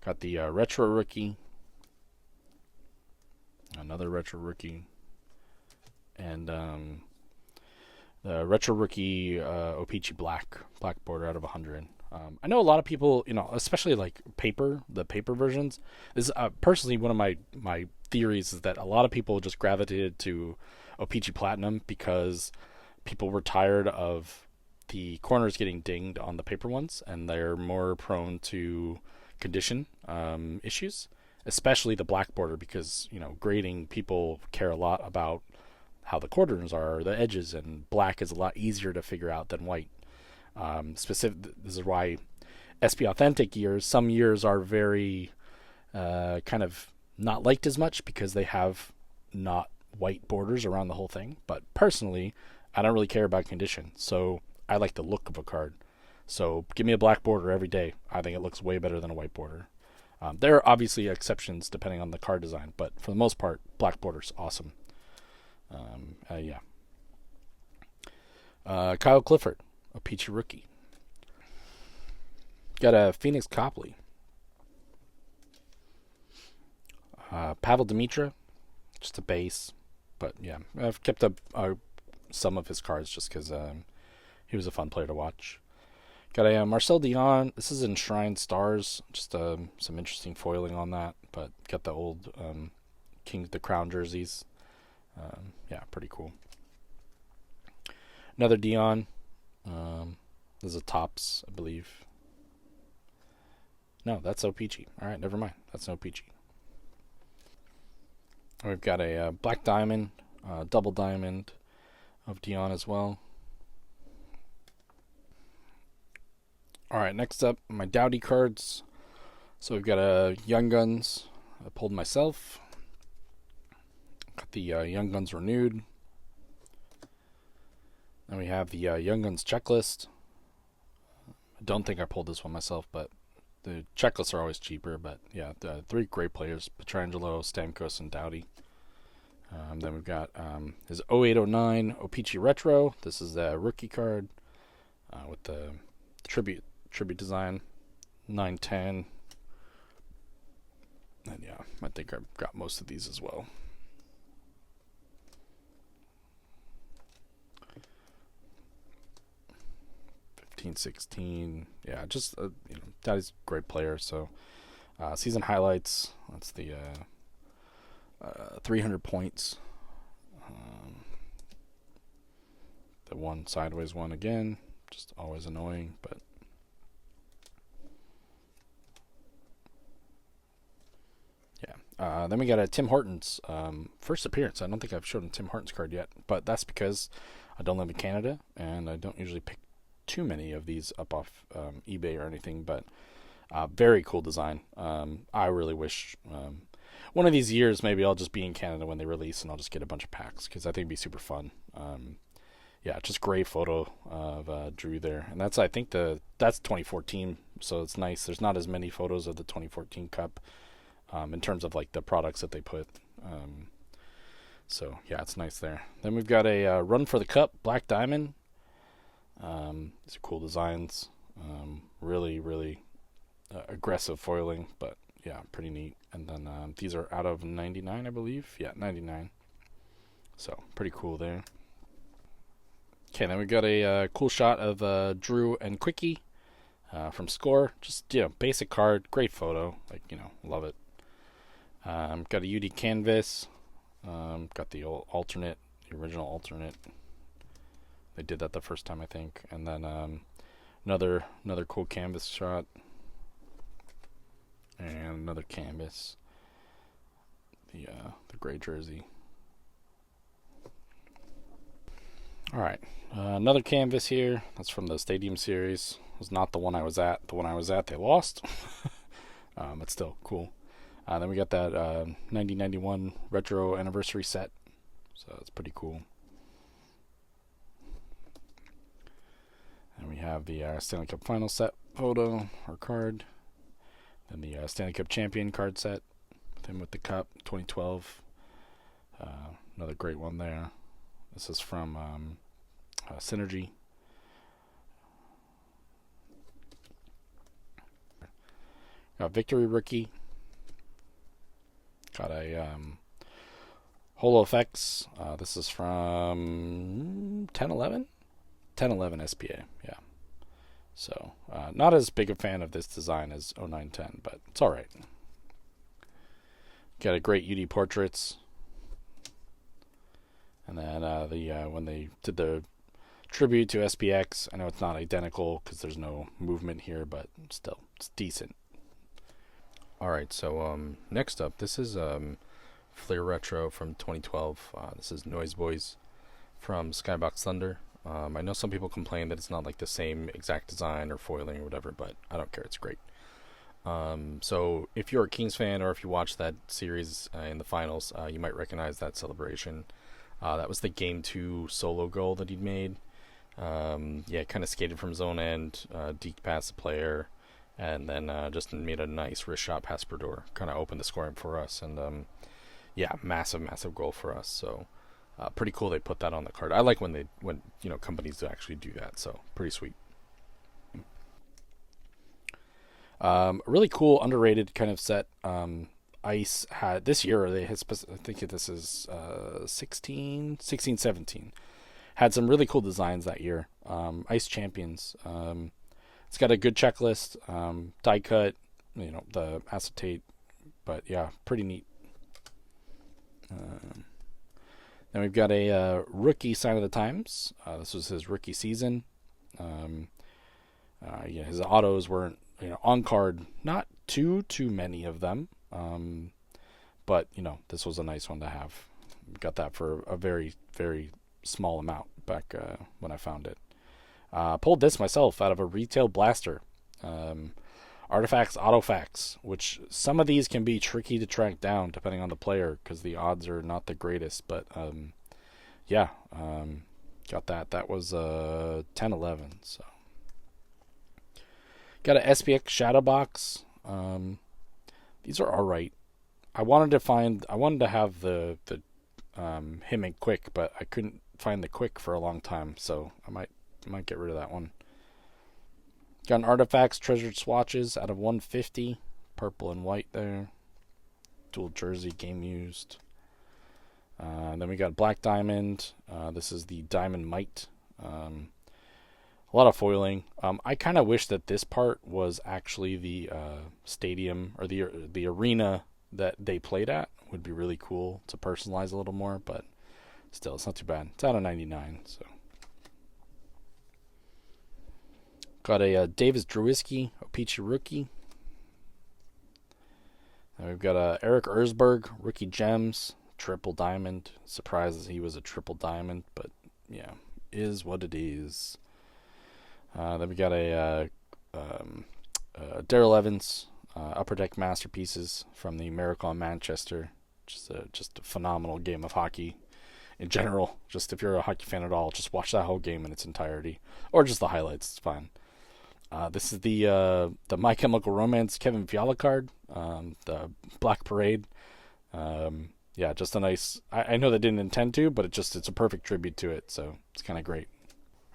Got the retro rookie. Another retro rookie. And the retro rookie O-Pee-Chee black border out of 100. I know a lot of people, especially like the paper versions. This is personally one of my theories is that a lot of people just gravitated to O-Pee-Chee Platinum because people were tired of the corners getting dinged on the paper ones, and they're more prone to condition issues, especially the black border, because grading, people care a lot about how the corners are, the edges, and black is a lot easier to figure out than white. This is why SP Authentic years, some years are very kind of not liked as much because they have not white borders around the whole thing. But personally, I don't really care about condition, so I like the look of a card. So give me a black border every day. I think it looks way better than a white border. There are obviously exceptions depending on the card design, but for the most part, black border's awesome. Yeah. Kyle Clifford, a Peachy rookie. Got a Phoenix Copley. Pavel Dimitra, just a base. But yeah, I've kept up some of his cards just because he was a fun player to watch. Got a Marcel Dion. This is Enshrined Stars. Just some interesting foiling on that. But got the old the Crown jerseys. Yeah, pretty cool. Another Dion. This is a Topps, I believe. No, that's O-Pee-Chee. Alright, never mind. That's an O-Pee-Chee. We've got a Black Diamond, Double Diamond of Dion as well. Alright, next up, my Doughty cards. So we've got a Young Guns. I pulled myself. Got the Young Guns Renewed. Then we have the Young Guns Checklist. I don't think I pulled this one myself, but the checklists are always cheaper. But yeah, the three great players, Pietrangelo, Stamkos, and Doughty. Then we've got his 0809 O-Pee-Chee Retro. This is the rookie card with the tribute design, 910. And yeah, I think I've got most of these as well. 16, yeah, just Daddy's a great player. So season highlights, that's the 300 points. The one sideways one again, just always annoying, but yeah. Then we got a Tim Hortons first appearance. I don't think I've shown a Tim Hortons card yet, but that's because I don't live in Canada and I don't usually pick too many of these up off eBay or anything. But very cool design. I really wish one of these years maybe I'll just be in Canada when they release and I'll just get a bunch of packs because I think it'd be super fun. Yeah, just great photo of Drew there, and that's 2014, so it's nice. There's not as many photos of the 2014 Cup in terms of like the products that they put. So yeah, it's nice there. Then we've got a Run for the Cup Black Diamond. These are cool designs. Really aggressive foiling, but yeah, pretty neat. And then these are out of 99, I believe. Yeah, 99. So pretty cool there. Okay, then we got a cool shot of Drew and Quickie from Score. Just, basic card. Great photo. Love it. Got a UD canvas. Got the old alternate, the original alternate. They did that the first time, I think. And then another cool canvas shot. And another canvas. The gray jersey. Alright, another canvas here. That's from the Stadium Series. It was not the one I was at. The one I was at, they lost. It's still cool. Then we got that 1991 Retro Anniversary set. So that's pretty cool. And we have the Stanley Cup Final set photo or card. Then the Stanley Cup Champion card set. With him with the cup, 2012. Another great one there. This is from Synergy. Got Victory Rookie. Got a Holo Effects. This is from 1011? 1011 SPA, yeah. So, not as big a fan of this design as 0910, but it's alright. Got a great UD Portraits. And then when they did the tribute to SPX, I know it's not identical because there's no movement here, but still, it's decent. Alright, so next up, this is Flair Retro from 2012. This is Noise Boys from Skybox Thunder. I know some people complain that it's not like the same exact design or foiling or whatever, but I don't care, it's great. So if you're a Kings fan or if you watched that series in the finals, you might recognize that celebration. That was the Game 2 solo goal that he'd made. Kind of skated from zone end, deked past the player, and then just made a nice wrist shot past Brodeur. Kind of opened the scoring for us, and massive goal for us. So pretty cool they put that on the card. I like when companies actually do that. So pretty sweet. A really cool underrated kind of set. Ice had this year. I think this is 16, 17. Had some really cool designs that year. Ice Champions. It's got a good checklist. Die cut. The acetate. But yeah, pretty neat. Then we've got a rookie Sign of the Times. This was his rookie season. His autos weren't on card. Not too many of them. But this was a nice one to have. Got that for a very, very small amount back when I found it. Pulled this myself out of a retail blaster. Artifacts Autofacts, which some of these can be tricky to track down depending on the player because the odds are not the greatest. But got that. That was 10-11. So got a SPX Shadow Box. These are all right. I wanted to have the him and Quick, but I couldn't find the Quick for a long time, so I might get rid of that one. Got an Artifacts Treasured Swatches out of 150, purple and white there. Dual jersey, game used. Then we got Black Diamond. This is the Diamond Might. A lot of foiling. I kind of wish that this part was actually the stadium or the arena that they played at. Would be really cool to personalize a little more, but still, it's not too bad. It's out of 99, so. Got a Davis Drewiski, Opeachy rookie. And we've got a Eric Erzberg, rookie gems, triple diamond. Surprised he was a triple diamond, but yeah, is what it is. Then we got a Darryl Evans, Upper Deck Masterpieces from the Miracle on Manchester. Just a phenomenal game of hockey in general. Just if you're a hockey fan at all, just watch that whole game in its entirety, or just the highlights. It's fine. This is the My Chemical Romance Kevin Fiala card, the Black Parade. Just a nice. I know they didn't intend to, but it's a perfect tribute to it, so it's kind of great.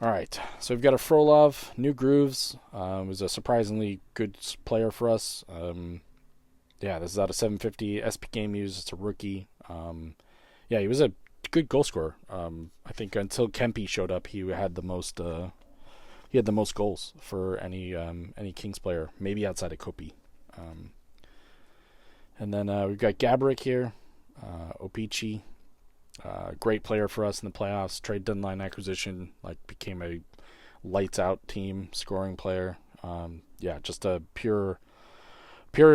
All right, so we've got a Frolov, New Grooves. Was a surprisingly good player for us. This is out of 750 SP Game Used. It's a rookie. He was a good goal scorer. I think until Kempe showed up, he had the most. He had the most goals for any Kings player, maybe outside of Kopi. And then we've got Gaborik here, Opichi, great player for us in the playoffs. Trade deadline acquisition, like became a lights out team scoring player. Just a pure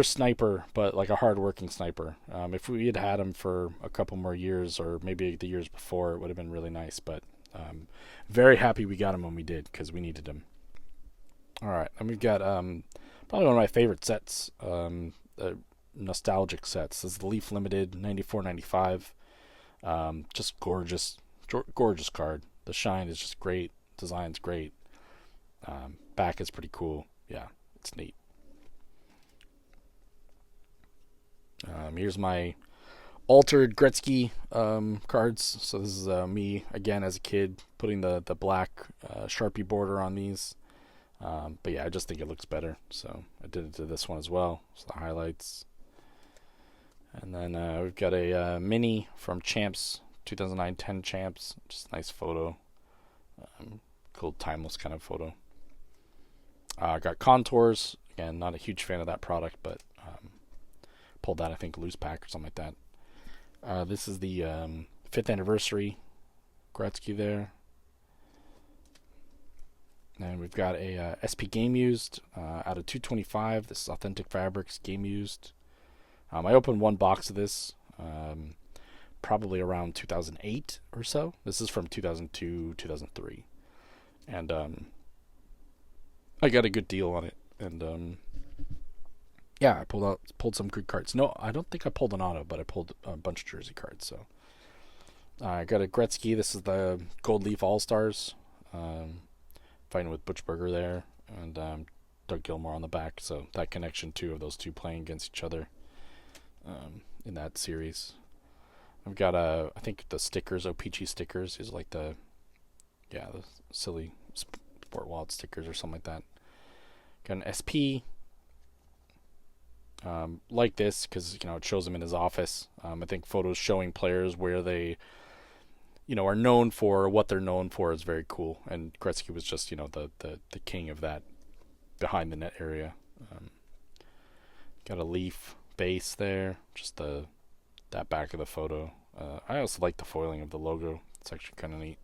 sniper, but like a hard-working sniper. If we had had him for a couple more years, or maybe the years before, it would have been really nice. But very happy we got him when we did, because we needed him. All right, and we've got probably one of my favorite sets, nostalgic sets. This is the Leaf Limited 94-95. Just gorgeous card. The shine is just great. Design's great. Back is pretty cool. Yeah, it's neat. Here's my altered Gretzky cards. So this is me again as a kid putting the black Sharpie border on these. But yeah, I just think it looks better, so I did it to this one as well. So the highlights. And then we've got a mini from Champs, 2009-10 Champs. Just a nice photo. Cool, timeless kind of photo. Got Contours. Again, not a huge fan of that product, but pulled that, I think, loose pack or something like that. This is the 5th anniversary Gretzky there. And we've got a SP Game Used out of 225. This is Authentic Fabrics Game Used. I opened one box of this probably around 2008 or so. This is from 2002, 2003. And I got a good deal on it. And yeah, I pulled some good cards. No, I don't think I pulled an auto, but I pulled a bunch of jersey cards. So I got a Gretzky. This is the Gold Leaf All-Stars. Fighting with Butch Burger there, and Doug Gilmour on the back. So that connection too of those two playing against each other in that series. I've got I think the stickers, OPG stickers, is like the silly Sport Wallet stickers or something like that. Got an SP. Like this because it shows him in his office. I think photos showing players where they are known for what they're known for is very cool. And Gretzky was just, the king of that behind the net area. Got a Leaf base there, just that back of the photo. I also like the foiling of the logo. It's actually kind of neat.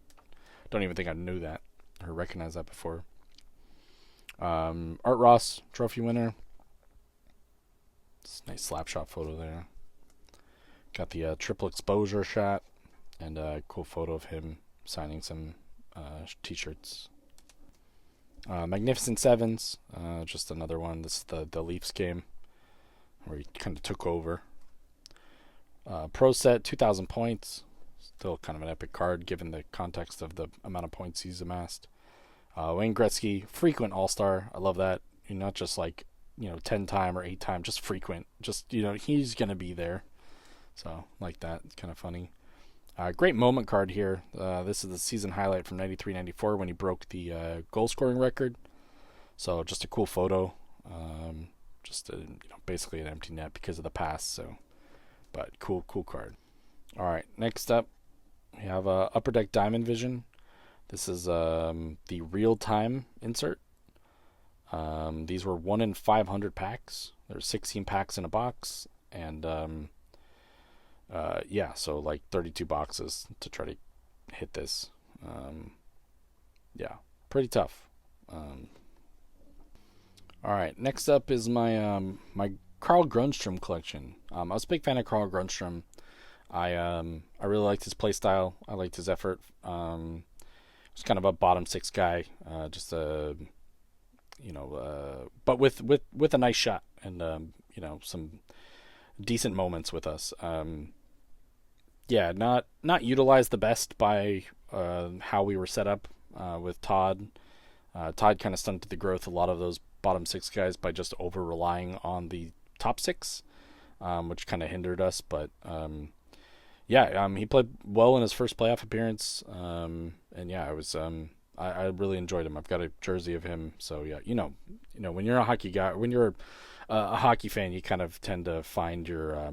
Don't even think I knew that or recognized that before. Art Ross trophy winner. It's a nice slap shot photo there. Got the triple exposure shot. And a cool photo of him signing some t-shirts. Magnificent Sevens, just another one. This is the Leafs game where he kind of took over. Pro set, 2,000 points. Still kind of an epic card given the context of the amount of points he's amassed. Wayne Gretzky, frequent all-star. I love that. Not just like, 10-time or 8-time, just frequent. Just, he's going to be there. So, like that. It's kind of funny. Great moment card here. This is the season highlight from 93-94 when he broke the goal scoring record. So just a cool photo. Basically an empty net because of the pass. So, but cool card. All right, next up we have Upper Deck Diamond Vision. This is the real time insert. These were 1 in 500 packs. There's 16 packs in a box, and so like 32 boxes to try to hit this. Pretty tough. All right, next up is my my Carl Grundstrom collection. I was a big fan of Carl Grundstrom. I really liked his play style. I liked his effort. Was kind of a bottom six guy, but with a nice shot and some decent moments with us. Not utilized the best by how we were set up with Todd. Todd kind of stunted the growth of a lot of those bottom six guys by just over relying on the top six, which kind of hindered us. But he played well in his first playoff appearance. I really enjoyed him. I've got a jersey of him. So when you're a hockey guy, when you're a hockey fan, you kind of tend to find your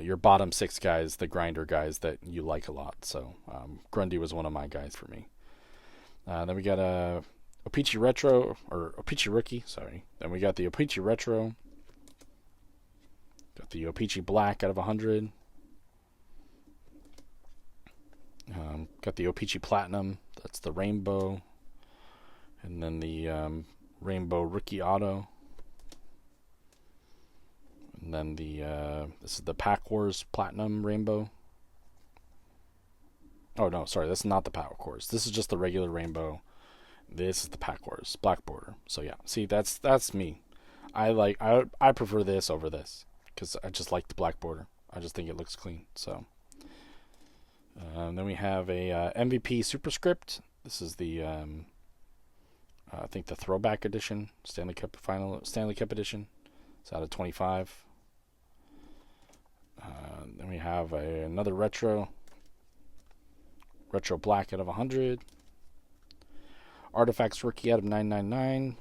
your bottom 6 guys, the grinder guys that you like a lot. So Grundy was one of my guys for me. Then we got a O-Pee-Chee Retro, or O-Pee-Chee Rookie, sorry. Then we got the O-Pee-Chee Retro. Got the O-Pee-Chee Black out of 100. Got the O-Pee-Chee Platinum, that's the Rainbow. And then the Rainbow Rookie Auto. And then this is the Pack Wars Platinum Rainbow. Oh no, sorry, that's not the Pack Wars. This is just the regular Rainbow. This is the Pack Wars Black Border. So yeah, see, that's me. I prefer this over this because I just like the black border. I just think it looks clean. So then we have a MVP Superscript. This is the I think the Throwback Edition, Stanley Cup Edition. It's out of 25. Then we have another Retro Black out of 100. Artifacts Rookie out of 999.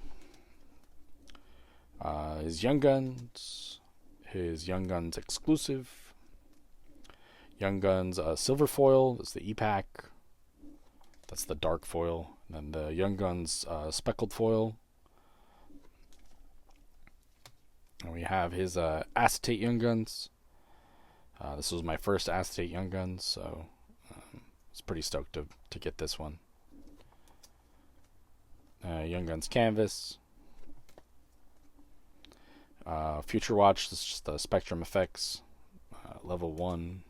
His Young Guns Exclusive. Young Guns Silver Foil. That's the E-Pack. That's the dark foil. And then the Young Guns Speckled Foil. And we have his Acetate Young Guns. This was my first Acetate Young Guns, so I was pretty stoked to get this one. Young Guns Canvas. Future Watch, this is just the Spectrum Effects, level 1.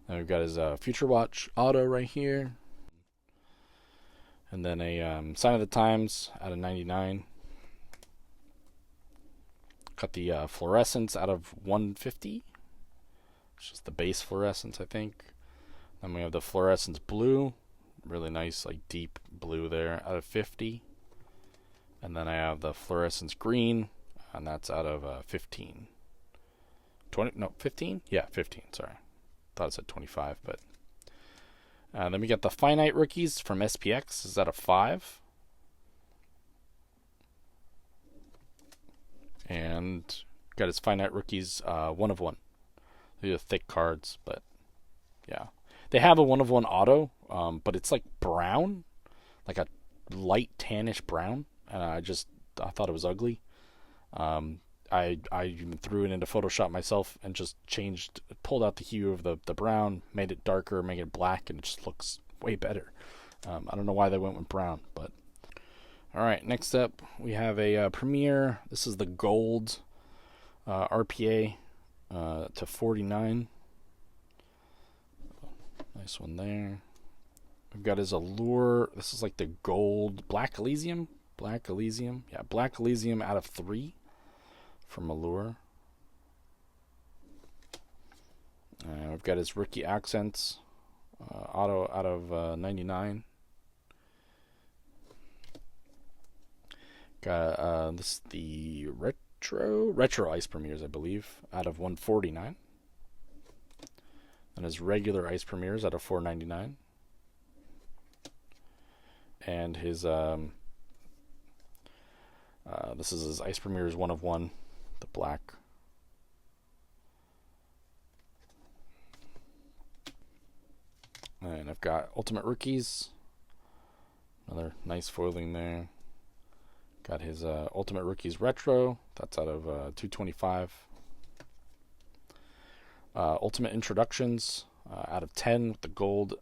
Then we've got his Future Watch Auto right here. And then a Sign of the Times out of 99. Got the Fluorescence out of 150. It's just the base Fluorescence, I think. Then we have the Fluorescence Blue. Really nice, like deep blue there, out of 50. And then I have the Fluorescence Green, and that's out of 15. 20? No, 15? Yeah, 15, sorry. Thought it said 25, but... then we got the Finite Rookies from SPX. This is out of 5. And got his Finite Rookies 1 of 1. These are thick cards, but yeah. They have a 1 of 1 auto, but it's like brown, like a light tannish brown, and I thought it was ugly. I even threw it into Photoshop myself and just pulled out the hue of the brown, made it darker, made it black, and it just looks way better. I don't know why they went with brown, but all right. Next up, we have a Premier. This is the gold RPA to 49. Nice one there. We've got his Allure. This is like the gold Black Elysium. Yeah, Black Elysium out of 3 from Allure. We've got his Rookie Accents auto out of 99. Got this is the retro Ice Premiers, I believe, out of 149. And his regular Ice Premiers out of 499. And his this is his Ice Premiers 1 of 1, the black. And I've got Ultimate Rookies. Another nice foiling there. Got his Ultimate Rookies Retro. That's out of 225. Ultimate Introductions out of 10 with the gold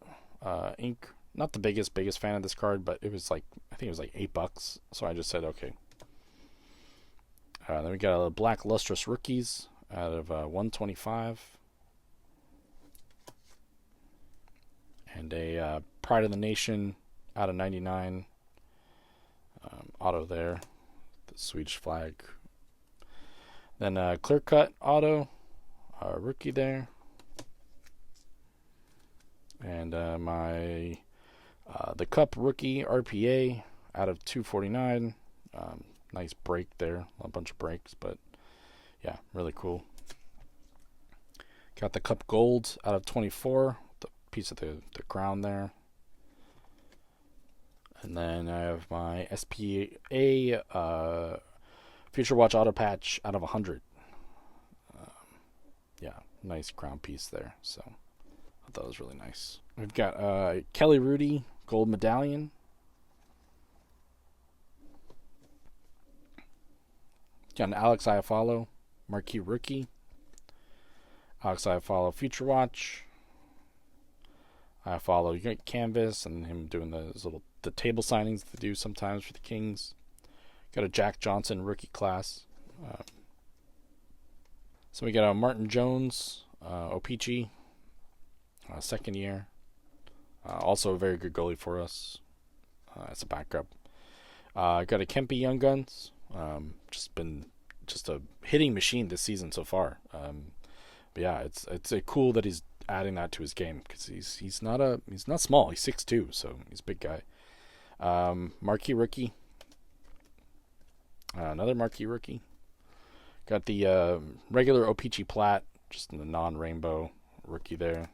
ink. Not the biggest fan of this card, but it was like, I think it was like $8. So I just said, okay. Then we got a Black Lustrous Rookies out of 125. And a Pride of the Nation out of 99. Auto there. The Swedish flag. Then Clear Cut Auto. Rookie there. And my the Cup Rookie RPA out of 249. Nice break there. A bunch of breaks, but yeah, really cool. Got the Cup Gold out of 24. The piece of the crown there. And then I have my SPA Future Watch Auto Patch out of 100. yeah, nice crown piece there. So I thought that was really nice. We've got Kelly Rudy gold medallion. Got an Alex Iafallo marquee rookie. Alex Iafallo Future Watch. Iafallo you got canvas, and him doing the table signings they do sometimes for the Kings. Got a Jack Johnson rookie class. So we got a Martin Jones, Opeachy, second year. Also a very good goalie for us as a backup. Got a Kempe Young Guns. Just a hitting machine this season so far. But yeah, it's cool that he's adding that to his game, because he's not small. He's 6'2", so he's a big guy. Marquee rookie. Another marquee rookie. Got the regular Opeachy Plat, just in the non-rainbow rookie there.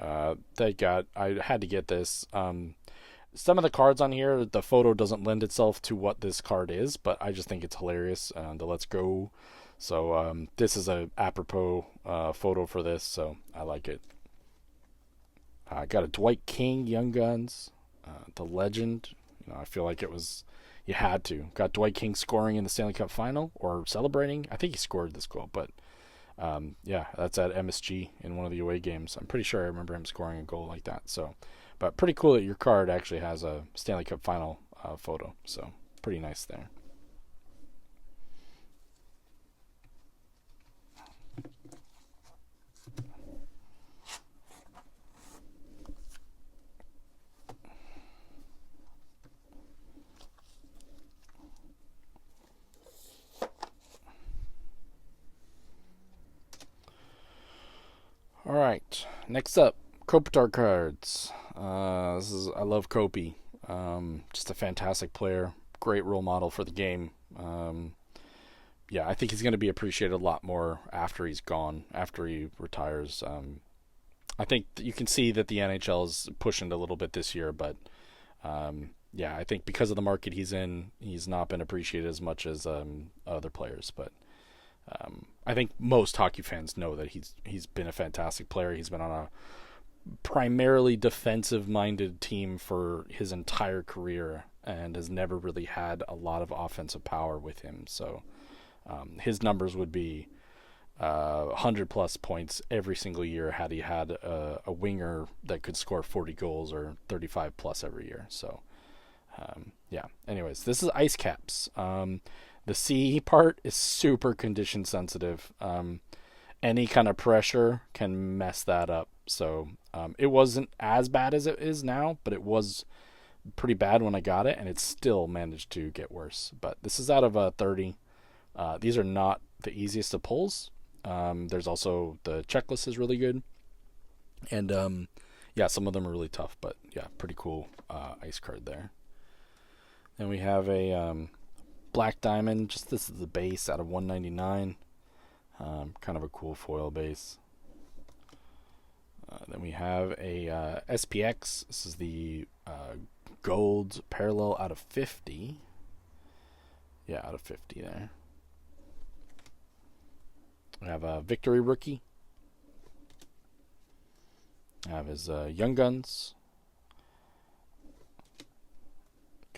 I had to get this. Some of the cards on here, the photo doesn't lend itself to what this card is, but I just think it's hilarious. The Let's Go. So this is a apropos photo for this, so I like it. I got a Dwight King Young Guns, the legend. I feel like you had to. Got Dwight King scoring in the Stanley Cup Final, or celebrating. I think he scored this goal, but yeah, that's at MSG in one of the away games. I'm pretty sure I remember him scoring a goal like that. So, but pretty cool that your card actually has a Stanley Cup Final photo. So pretty nice there. All right, next up, Kopitar cards. I love Kopi. Just a fantastic player, great role model for the game. Yeah, I think he's going to be appreciated a lot more after he's gone, after he retires. I think you can see that the NHL is pushing a little bit this year, but yeah, I think because of the market he's in, he's not been appreciated as much as other players. But I think most hockey fans know that he's been a fantastic player. He's been on a primarily defensive-minded team for his entire career and has never really had a lot of offensive power with him. So his numbers would be 100-plus points every single year had he had a winger that could score 40 goals or 35-plus every year. So, yeah. Anyways, this is ice caps. The C part is super condition sensitive. Any kind of pressure can mess that up. So it wasn't as bad as it is now, but it was pretty bad when I got it, and it still managed to get worse. But this is out of 30. These are not the easiest of pulls. There's also the checklist is really good. And yeah, some of them are really tough, but yeah, pretty cool ice card there. Then we have a Black Diamond. Just this is the base out of 199. Kind of a cool foil base. Then we have a SPX. This is the gold parallel out of 50. Yeah, out of 50 there. We have a Victory Rookie. I have his Young Guns.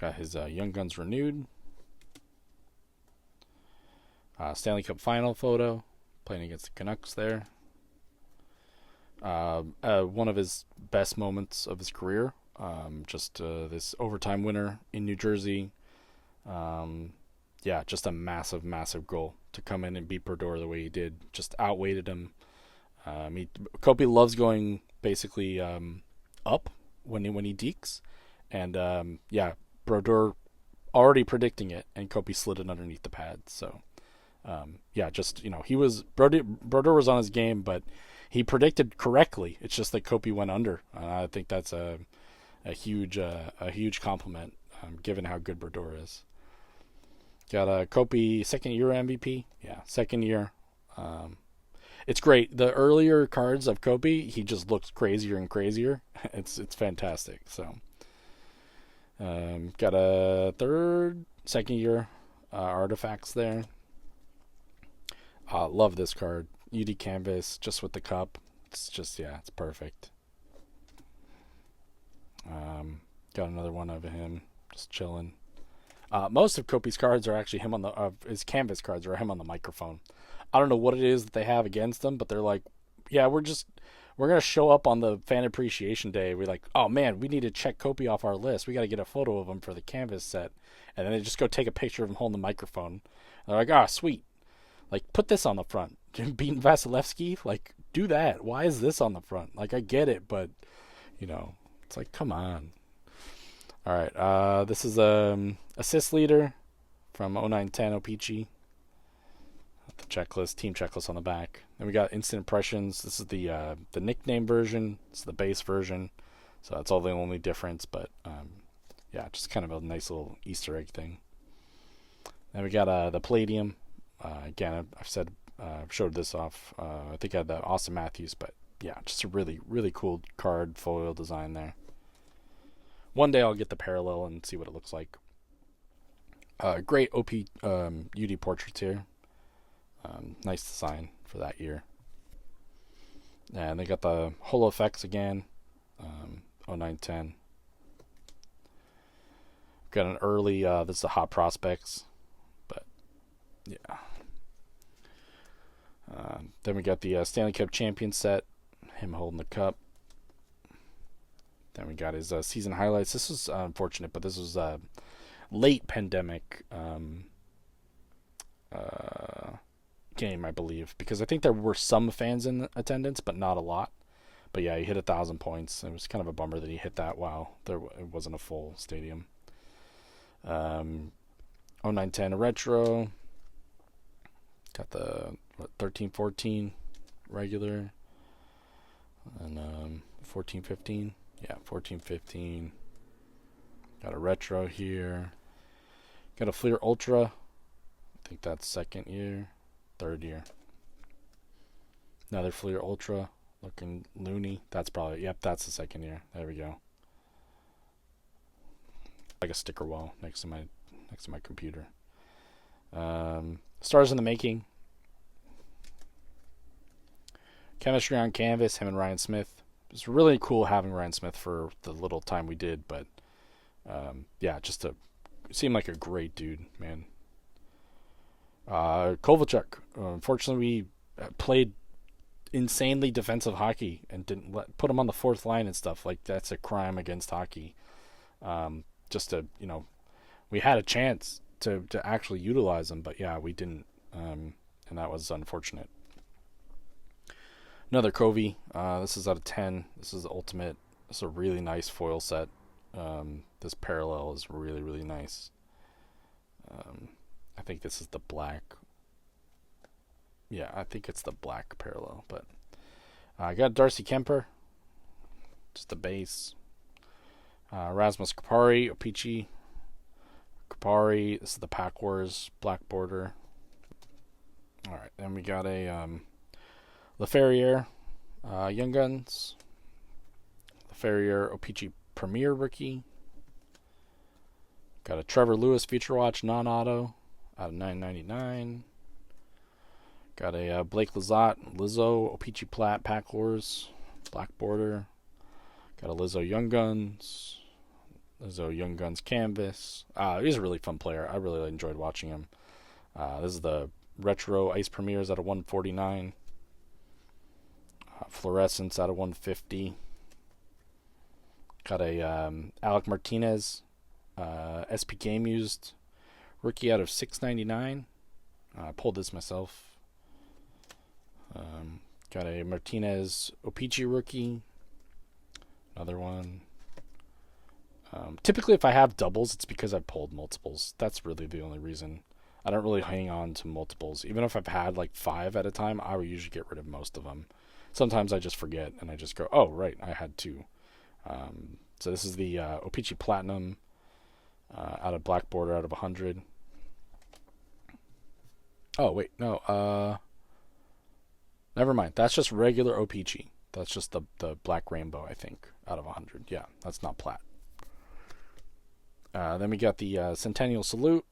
Got his Young Guns renewed. Stanley Cup Final photo, playing against the Canucks there. One of his best moments of his career. Just this overtime winner in New Jersey. Yeah, just a massive, massive goal to come in and beat Brodeur the way he did. Just outweighted him. Kopi loves going basically up when he dekes. And yeah, Brodeur already predicting it, and Kopi slid it underneath the pad. So yeah, just, he was Brodeur was on his game, but he predicted correctly. It's just that Kopi went under. I think that's a huge compliment, given how good Brodeur is. Got a Kopi second year MVP. Yeah, second year. It's great. The earlier cards of Kopi, he just looks crazier and crazier. It's fantastic. So got a second year artifacts there. Love this card. UD canvas, just with the cup. It's just, yeah, it's perfect. Got another one of him just chilling. Most of Kopi's cards are actually him on the his canvas cards are him on the microphone. I don't know what it is that they have against him, but they're like, yeah, we're gonna show up on the fan appreciation day. We're like, oh man, we need to check Kopi off our list. We got to get a photo of him for the canvas set, and then they just go take a picture of him holding the microphone. And they're like, ah, sweet. Like, put this on the front. Beating Vasilevsky, like, do that. Why is this on the front? Like, I get it, but it's like, come on. All right, this is assist leader from 0910 O-Pee-Chee. The checklist, team checklist on the back. Then we got instant impressions. This is the nickname version. This is the base version. So that's all the only difference. But yeah, just kind of a nice little Easter egg thing. Then we got the Palladium. Again, I've showed this off. I think I had the Austin Matthews, but yeah, just a really, really cool card foil design there. One day I'll get the parallel and see what it looks like. Great UD portraits here. Nice design for that year. And they got the holo effects again. 0910. Got an early, this is the Hot Prospects. But, yeah. Then we got the Stanley Cup champion set. Him holding the cup. Then we got his season highlights. This was unfortunate, but this was late pandemic game, I believe, because I think there were some fans in attendance, but not a lot. But yeah, he hit 1,000 points. It was kind of a bummer that he hit that while it wasn't a full stadium. 0910 retro. Got the 13-14 regular. And 14-15. Yeah, 14-15. Got a retro here. Got a Fleer Ultra. I think that's third year. Another Fleer Ultra. Looking loony. That's probably, yep, that's the second year. There we go. Like a sticker wall next to my computer. Stars in the making. Chemistry on canvas, him and Ryan Smith. It was really cool having Ryan Smith for the little time we did, but yeah, seemed like a great dude, man. Kovalchuk. Unfortunately, we played insanely defensive hockey and didn't put him on the fourth line and stuff. Like, that's a crime against hockey. We had a chance to actually utilize him, but yeah, we didn't, and that was unfortunate. Another Covey. This is out of 10. This is the ultimate. This is a really nice foil set. This parallel is really, really nice. I think this is the black. Yeah, I think it's the black parallel. But I got Darcy Kemper. Just the base. Rasmus Kupari, O-Pee-Chee. Kupari. This is the Pack Wars black border. All right, then we got a LaFerriere, Young Guns. LaFerriere, O-Pee-Chee Premier Rookie. Got a Trevor Lewis Future Watch non-auto out of $9.99. Got a Blake Lizotte, Lizzo, O-Pee-Chee Plat, Pack Wars, black border. Got a Lizzo Young Guns. Lizzo Young Guns Canvas. He's a really fun player. I really enjoyed watching him. This is the Retro Ice Premiers out of 149. Fluorescence out of 150. Got a Alec Martinez SP Game Used rookie out of $6.99. I pulled this myself. Got a Martinez O-Pee-Chee rookie. Another one. Typically, if I have doubles, it's because I've pulled multiples. That's really the only reason. I don't really hang on to multiples. Even if I've had like 5 at a time, I would usually get rid of most of them. Sometimes I just forget and I just go, oh, right, I had 2. So this is the O-Pee-Chee Platinum out of black border out of 100. Oh, wait, no. Never mind. That's just regular O-Pee-Chee. That's just the black rainbow, I think, out of 100. Yeah, that's not plat. Then we got the Centennial Salute.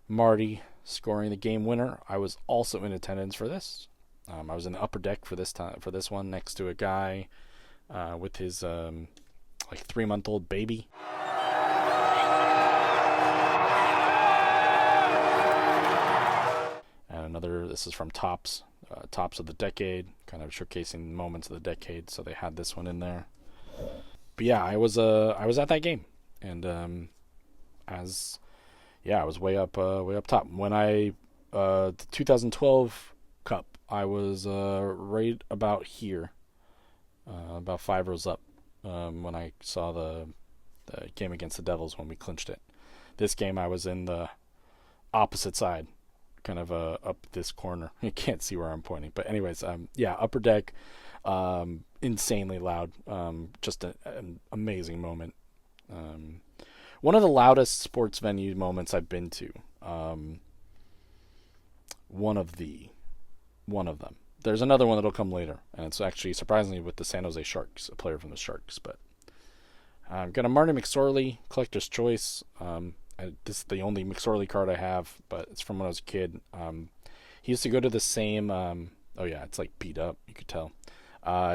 Marty, scoring the game winner. I was also in attendance for this. I was in the upper deck for this one, next to a guy with his like 3-month-old baby. And another, this is from Tops of the Decade, kind of showcasing moments of the decade. So they had this one in there. But yeah, I was at that game, and I was way up top when the 2012 Cup. I was right about here, about 5 rows up, when I saw the game against the Devils when we clinched it. This game I was in the opposite side, kind of up this corner. You can't see where I'm pointing, but anyways, upper deck, insanely loud, just an amazing moment. One of the loudest sports venue moments I've been to. One of them. There's another one that'll come later, and it's actually surprisingly with the San Jose Sharks, a player from the Sharks. But I've got a Marty McSorley Collector's Choice. This is the only McSorley card I have, but it's from when I was a kid. He used to go to the same. It's like beat up. You could tell.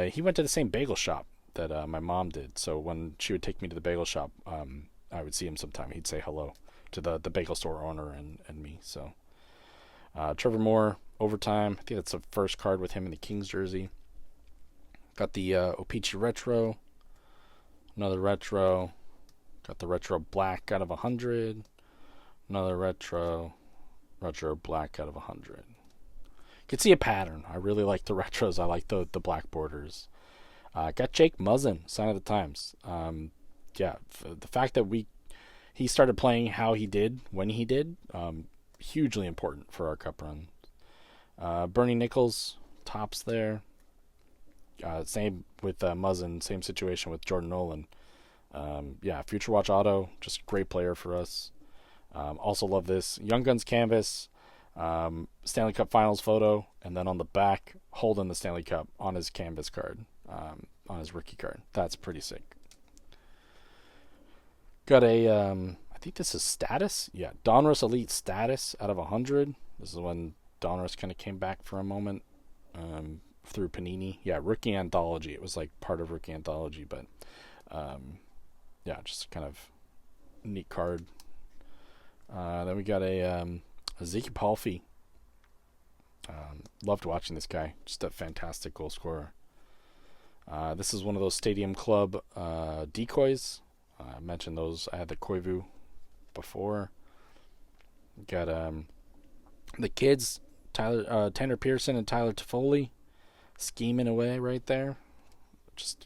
He went to the same bagel shop that my mom did. So when she would take me to the bagel shop, I would see him sometime. He'd say hello to the bagel store owner and me. So Trevor Moore, overtime. I think that's the first card with him in the Kings jersey. Got the O-Pee-Chee retro. Another retro. Got the retro black out of 100. Another retro black out of 100. You can see a pattern. I really like the retros. I like the black borders. Got Jake Muzzin, sign of the times. The fact that he started playing how he did when he did, hugely important for our cup run. Bernie Nichols, Tops there. Same with Muzzin, same situation with Jordan Nolan. Future Watch Auto, just great player for us. Also love this Young Guns canvas, Stanley Cup Finals photo, and then on the back, holding the Stanley Cup on his canvas card, on his rookie card. That's pretty sick. Got a, I think this is Status. Yeah, Donruss Elite Status out of 100. This is when Donruss kind of came back for a moment through Panini. Yeah, Rookie Anthology. It was like part of Rookie Anthology, but just kind of neat card. Then we got a Zeke Palffy. Loved watching this guy. Just a fantastic goal scorer. This is one of those Stadium Club decoys. I mentioned those. I had the Koivu before. Got the kids, Tanner Pearson and Tyler Toffoli, scheming away right there. Just,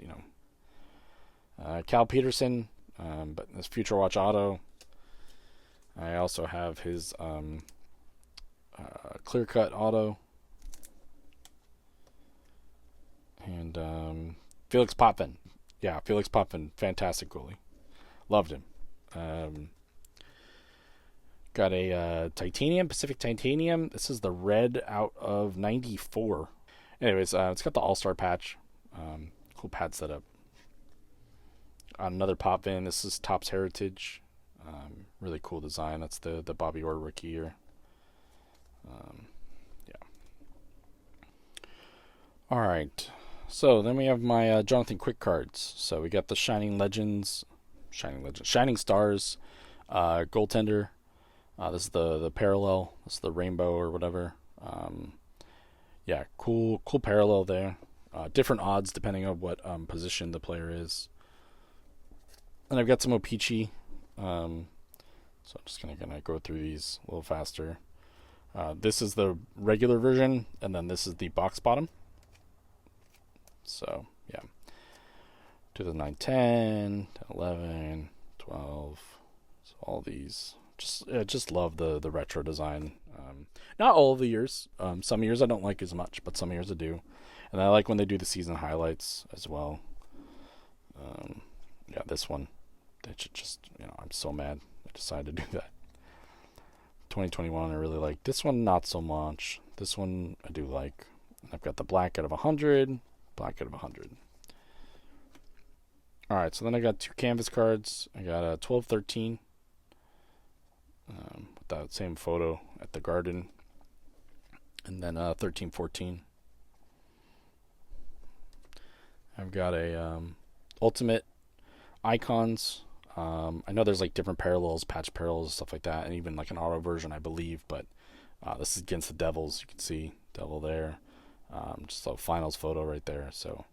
Cal Peterson, but this Future Watch Auto. I also have his Clear Cut Auto. And Felix Potvin. Yeah, Felix Potvin, fantastic goalie. Loved him. Got a Pacific Titanium. This is the red out of 94. Anyways, it's got the All-Star patch. Cool pad setup. Another Potvin. This is Topps Heritage. Really cool design. That's the Bobby Orr rookie year. All right. So then we have my Jonathan Quick cards. So we got the Shining Stars, goaltender. This is the parallel. This is the rainbow or whatever. Cool parallel there. Different odds depending on what position the player is. And I've got some O-Pee-Chee. So I'm just gonna go through these a little faster. This is the regular version, and then this is the box bottom. So, 2009, 10, 11, 12, so all these. Just love the retro design. Not all of the years. Some years I don't like as much, but some years I do. And I like when they do the season highlights as well. This one. That should just, I'm so mad I decided to do that. 2021 I really like. This one not so much. This one I do like. I've got the black out of 100. Black out of 100. Alright, so then I got two canvas cards. I got a 12-13. that same photo at the Garden. And then 13-14. I've got a Ultimate Icons. I know there's like different parallels, patch parallels, stuff like that, and even like an auto version, I believe. But this is against the Devils. You can see Devil there. Just a finals photo right there. So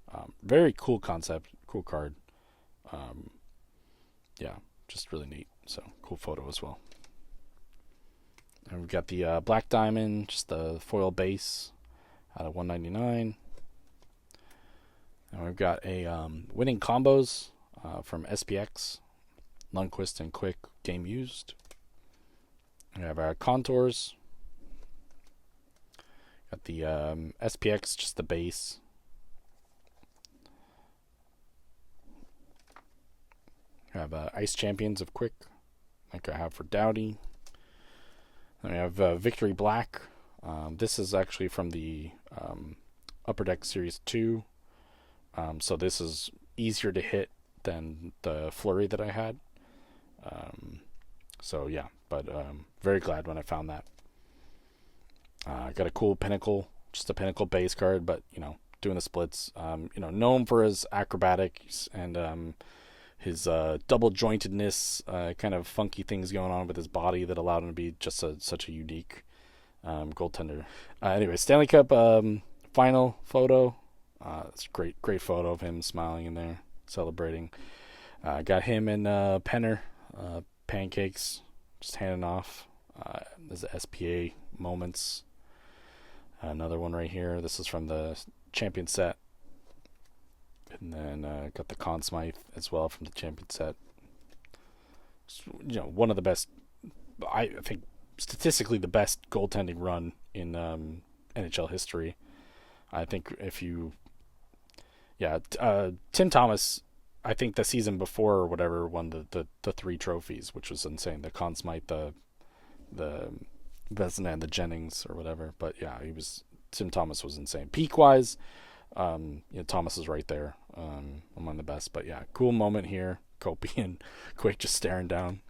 very cool concept, cool card. Yeah, just really neat. So cool photo as well. And we've got the Black Diamond, just the foil base out of 199. And we've got a winning combos from SPX, Lundqvist and Quick, game used. We have our contours. Got the SPX, just the base. We have Ice Champions of Quick, like I have for Doughty. Then we have Victory Black. This is actually from the Upper Deck Series 2. So this is easier to hit than the Flurry that I had. So yeah, but very glad when I found that. Got a cool Pinnacle, just a Pinnacle base card, but doing the splits. Known for his acrobatics and his double jointedness, kind of funky things going on with his body that allowed him to be just such a unique goaltender. Anyway, Stanley Cup final photo. It's a great photo of him smiling in there, celebrating. Got him and Penner, pancakes, just handing off. There's the SPA moments. Another one right here. This is from the champion set. And then got the Conn Smythe as well from the champion set. One of the best, I think, statistically the best goaltending run in NHL history. I think Tim Thomas, I think the season before or whatever, won the 3 trophies, which was insane. The Conn Smythe, the Vezina, and the Jennings or whatever. But yeah, Tim Thomas was insane. Peak wise, Thomas is right there among the best. But yeah, cool moment here. Kopi and Quick just staring down.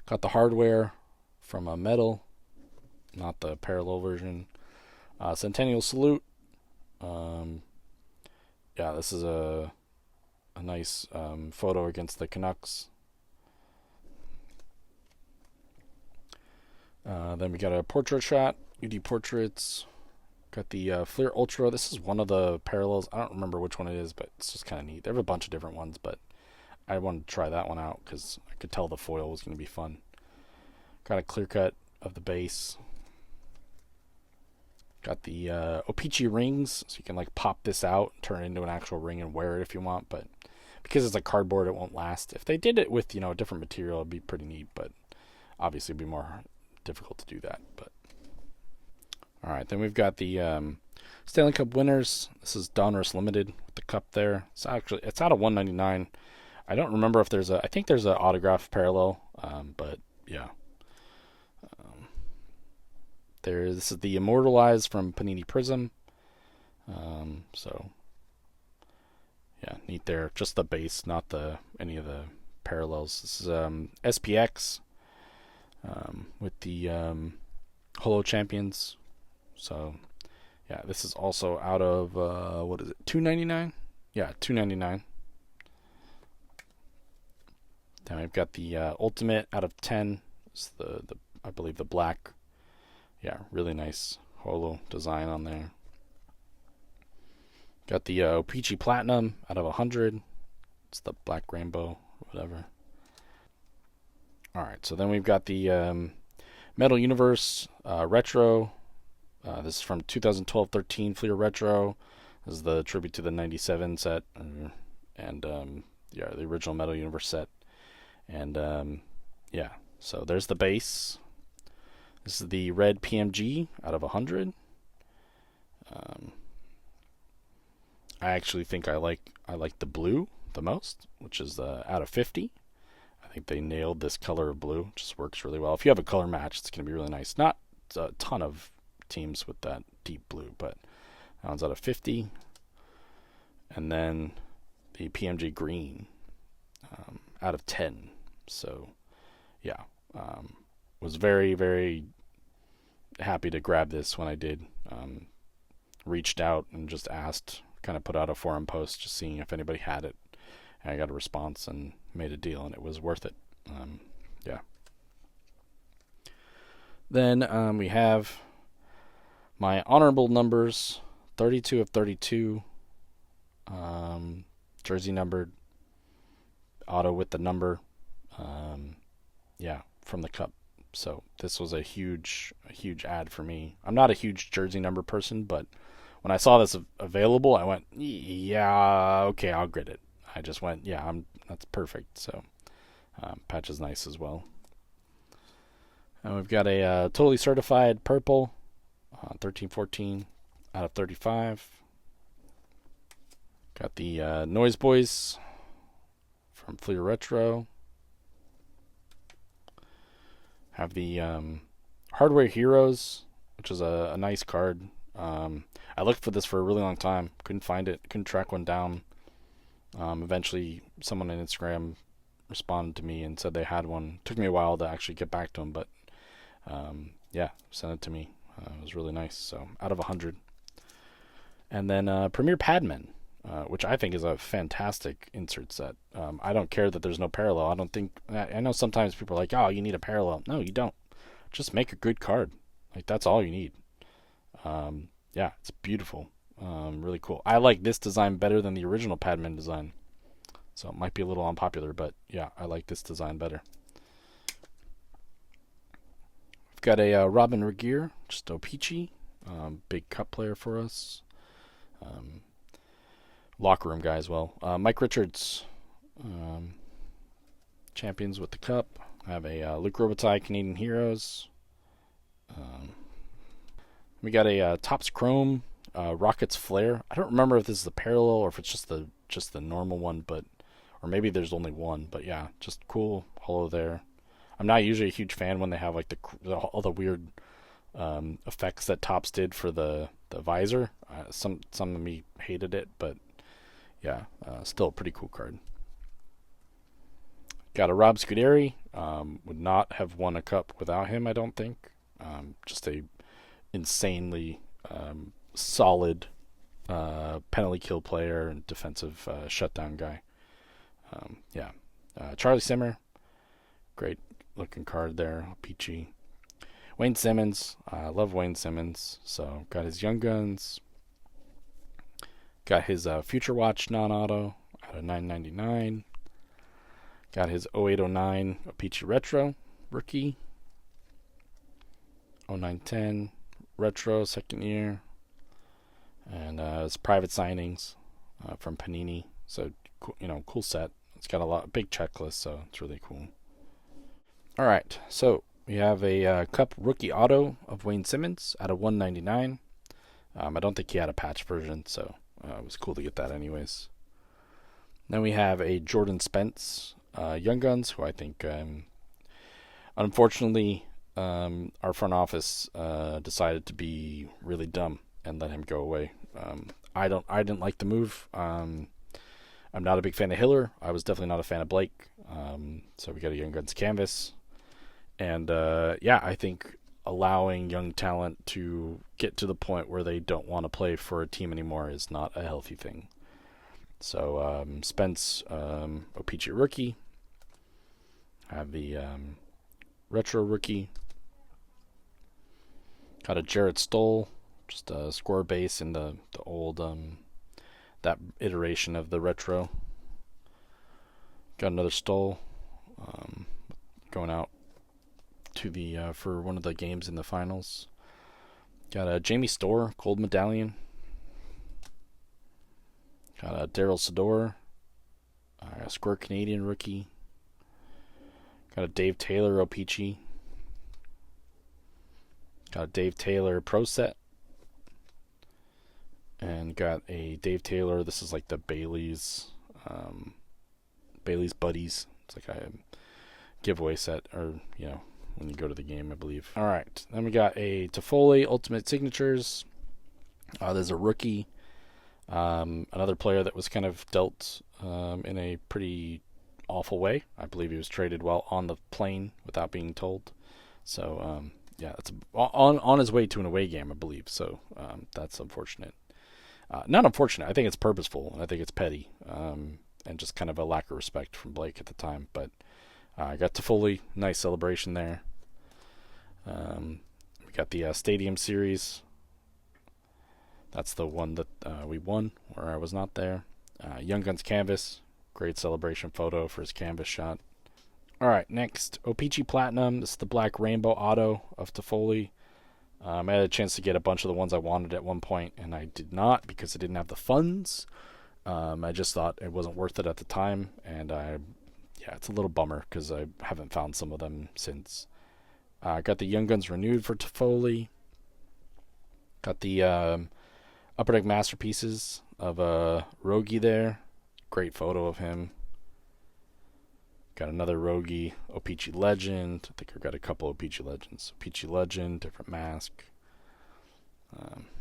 Got the hardware from a Metal, not the parallel version. Centennial Salute. Yeah, this is a nice photo against the Canucks. Then we got a portrait shot, UD Portraits. Got the Fleer Ultra. This is one of the parallels. I don't remember which one it is, but it's just kind of neat. They have a bunch of different ones, but I wanted to try that one out because I could tell the foil was going to be fun. Got a clear cut of the base. Got the O-Pee-Chee rings, so you can like pop this out, turn it into an actual ring, and wear it if you want. But because it's a cardboard, it won't last. If they did it with a different material, it'd be pretty neat. But obviously, it'd be more difficult to do that. But all right, then we've got the Stanley Cup winners. This is Donruss Limited with the cup there. It's out of 199. I don't remember if I think there's an autograph parallel, but yeah. This is the Immortalized from Panini Prism. So yeah, neat there. Just the base, not any of the parallels. This is SPX with the Holo Champions. So yeah, this is also out of what is it? $2.99? Yeah, $2.99. Then we've got the Ultimate out of 10. It's the I believe the black. Yeah, really nice holo design on there. Got the O-Pee-Chee Platinum out of 100. It's the black rainbow, whatever. Alright, so then we've got the Metal Universe Retro. This is from 2012-13 Fleer Retro. This is the tribute to the 97 set. And the original Metal Universe set. And yeah, so there's the base. This is the red PMG out of 100. I actually think I like the blue the most, which is out of 50. I think they nailed this color of blue. It just works really well. If you have a color match, it's going to be really nice. Not a ton of teams with that deep blue, but that one's out of 50. And then the PMG green out of 10. So, yeah. was very, very happy to grab this when I did. Reached out and just asked, kind of put out a forum post just seeing if anybody had it. And I got a response and made a deal, and it was worth it. Yeah. Then we have my honorable numbers, 32 of 32, jersey numbered, auto with the number, from the cup. So this was a huge ad for me. I'm not a huge jersey number person, but when I saw this available, I went, yeah, okay, I'll get it. I just went, yeah, that's perfect. So patch is nice as well. And we've got a totally certified purple, 1314 out of 35. Got the Noise Boys from Fleer Retro. Have the Hardware Heroes, which is a nice card. I looked for this for a really long time. Couldn't find it. Couldn't track one down. Eventually, someone on Instagram responded to me and said they had one. Took me a while to actually get back to them, but sent it to me. It was really nice. So out of 100. And then Premier Padman, which I think is a fantastic insert set. I don't care that there's no parallel. I know sometimes people are like, oh, you need a parallel. No, you don't. Just make a good card. Like, that's all you need. It's beautiful. Really cool. I like this design better than the original Padman design. So it might be a little unpopular, but yeah, I like this design better. We've got a Robin Regeer, just O-Pee-Chee, big cup player for us. Locker room guy as well. Mike Richards, champions with the cup. I have a Luke Robitaille, Canadian Heroes. We got a Topps Chrome, Rockets Flare. I don't remember if this is a parallel or if it's just the normal one, or maybe there's only one. But yeah, just cool holo there. I'm not usually a huge fan when they have like all the weird effects that Topps did for the visor. Some of me hated it, but yeah, still a pretty cool card. Got a Rob Scuderi. Would not have won a cup without him, I don't think. Just a insanely solid penalty kill player and defensive shutdown guy. Charlie Simmer, great looking card there. Peachy. Wayne Simmons, I love Wayne Simmons. So got his Young Guns. Got his Future Watch non-auto out of $9.99. Got his 0809 Peachy Retro rookie. 0910 Retro second year. And his private signings from Panini. So cool set. It's got a big checklist, so it's really cool. All right, so we have a cup rookie auto of Wayne Simmons out of $199. I don't think he had a patch version, so it was cool to get that anyways. Then we have a Jordan Spence Young Guns, who I think, unfortunately, our front office decided to be really dumb and let him go away. I didn't like the move. I'm not a big fan of Hiller. I was definitely not a fan of Blake. So we got a Young Guns canvas. And I think allowing young talent to get to the point where they don't want to play for a team anymore is not a healthy thing. So Spence, O-Pee-Chee rookie. I have the retro rookie. Got a Jarrett Stoll, just a score base in the old that iteration of the retro. Got another Stoll going out to the for one of the games in the finals. Got a Jamie Storr gold medallion. Got a Daryl Sador, a Square Canadian rookie. Got a Dave Taylor O-Pee-Chee. Got a Dave Taylor Pro Set. And got a Dave Taylor, this is like the Bailey's Buddies. It's like a giveaway set, or, when you go to the game, I believe. All right, then we got a Toffoli Ultimate Signatures. There's a rookie. Another player that was kind of dealt in a pretty awful way. I believe he was traded while on the plane without being told. So yeah, that's on his way to an away game, I believe. So that's unfortunate. Not unfortunate. I think it's purposeful. I think it's petty, and just kind of a lack of respect from Blake at the time. But I got Toffoli, nice celebration there. We got the Stadium Series. That's the one that we won, where I was not there. Young Guns Canvas, great celebration photo for his canvas shot. All right, next, O-Pee-Chee Platinum. This is the Black Rainbow Auto of Toffoli. I had a chance to get a bunch of the ones I wanted at one point, and I did not because I didn't have the funds. I just thought it wasn't worth it at the time, and it's a little bummer because I haven't found some of them since. I got the Young Guns Renewed for Toffoli. Got the Upper Deck Masterpieces of Rogie there. Great photo of him. Got another Rogie, O-Pee-Chee Legend. I think I've got a couple O-Pee-Chee Legends. O-Pee-Chee Legend, different mask.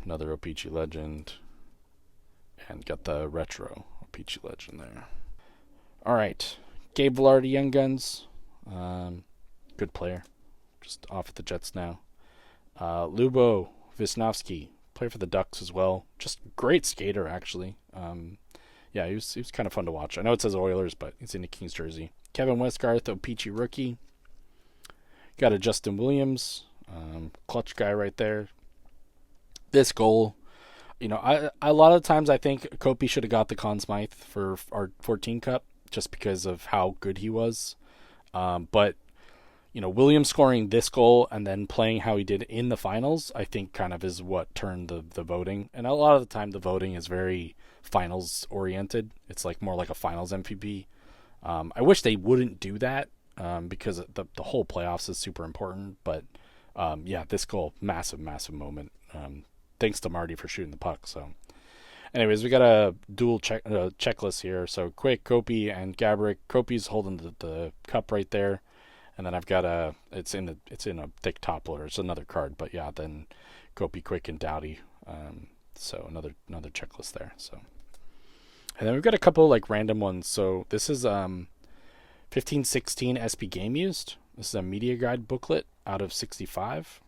Another O-Pee-Chee Legend. And got the retro O-Pee-Chee Legend there. Alright, Gabe Vilardi, Young Guns. Good player. Just off at the Jets now. Lubo Wisnowski, player for the Ducks as well. Just great skater, actually. He was kind of fun to watch. I know it says Oilers, but he's in the Kings jersey. Kevin Westgarth, O-Pee-Chee rookie. Got a Justin Williams, clutch guy right there. This goal, a lot of times I think Kopi should have got the Conn Smythe for our 14 Cup just because of how good he was. But Williams scoring this goal and then playing how he did in the finals, I think kind of is what turned the voting. And a lot of the time the voting is very finals oriented. It's like more like a finals MVP. I wish they wouldn't do that because the whole playoffs is super important. But this goal, massive moment. Thanks to Marty for shooting the puck. So, anyways, we got a dual checklist here. So Quick, Kopi, and Gabrick. Kopi's holding the cup right there. And then I've got it's in a thick top loader. It's another card, but yeah, then Kopi, Quick, and Doughty. So another checklist there. So, and then we've got a couple like random ones. So this is 1516 SP Game Used. This is a media guide booklet out of 65.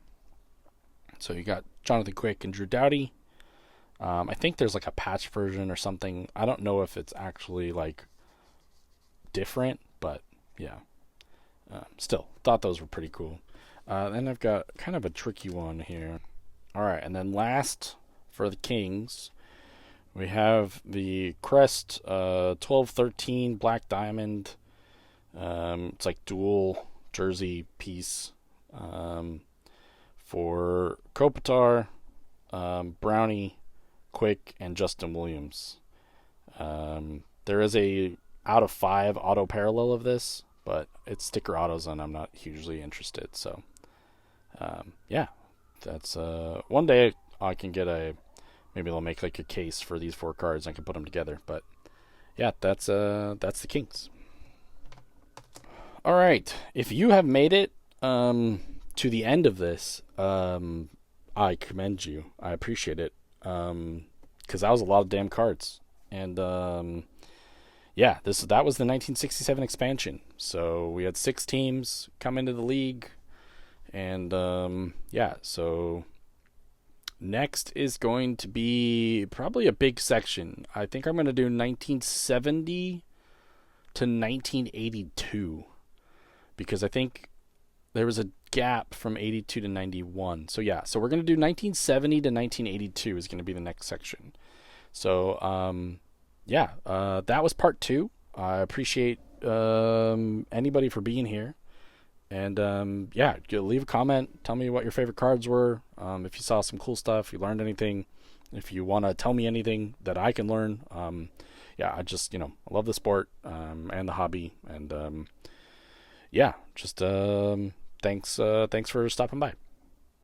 So you got Jonathan Quick and Drew Doughty. I think there's like a patch version or something. I don't know if it's actually like different, but yeah. Still, thought those were pretty cool. Then I've got kind of a tricky one here. All right, and then last for the Kings, we have the Crest 1213 Black Diamond. It's like dual jersey piece for Kopitar, Brownie, Quick, and Justin Williams. There is a out of 5 auto parallel of this, but it's sticker autos and I'm not hugely interested. So, that's one day I can get maybe they'll make like a case for these 4 cards and I can put them together. But yeah, that's the Kings. All right, if you have made it to the end of this, I commend you. I appreciate it because that was a lot of damn cards. And that was the 1967 expansion. So we had 6 teams come into the league. And so next is going to be probably a big section. I think I'm going to do 1970 to 1982. Because I think there was a gap from 82 to 91. So yeah, so we're going to do 1970 to 1982 is going to be the next section. So that was part 2. I appreciate anybody for being here. And leave a comment. Tell me what your favorite cards were. If you saw some cool stuff, you learned anything. If you want to tell me anything that I can learn. I just, I love the sport and the hobby. And thanks for stopping by.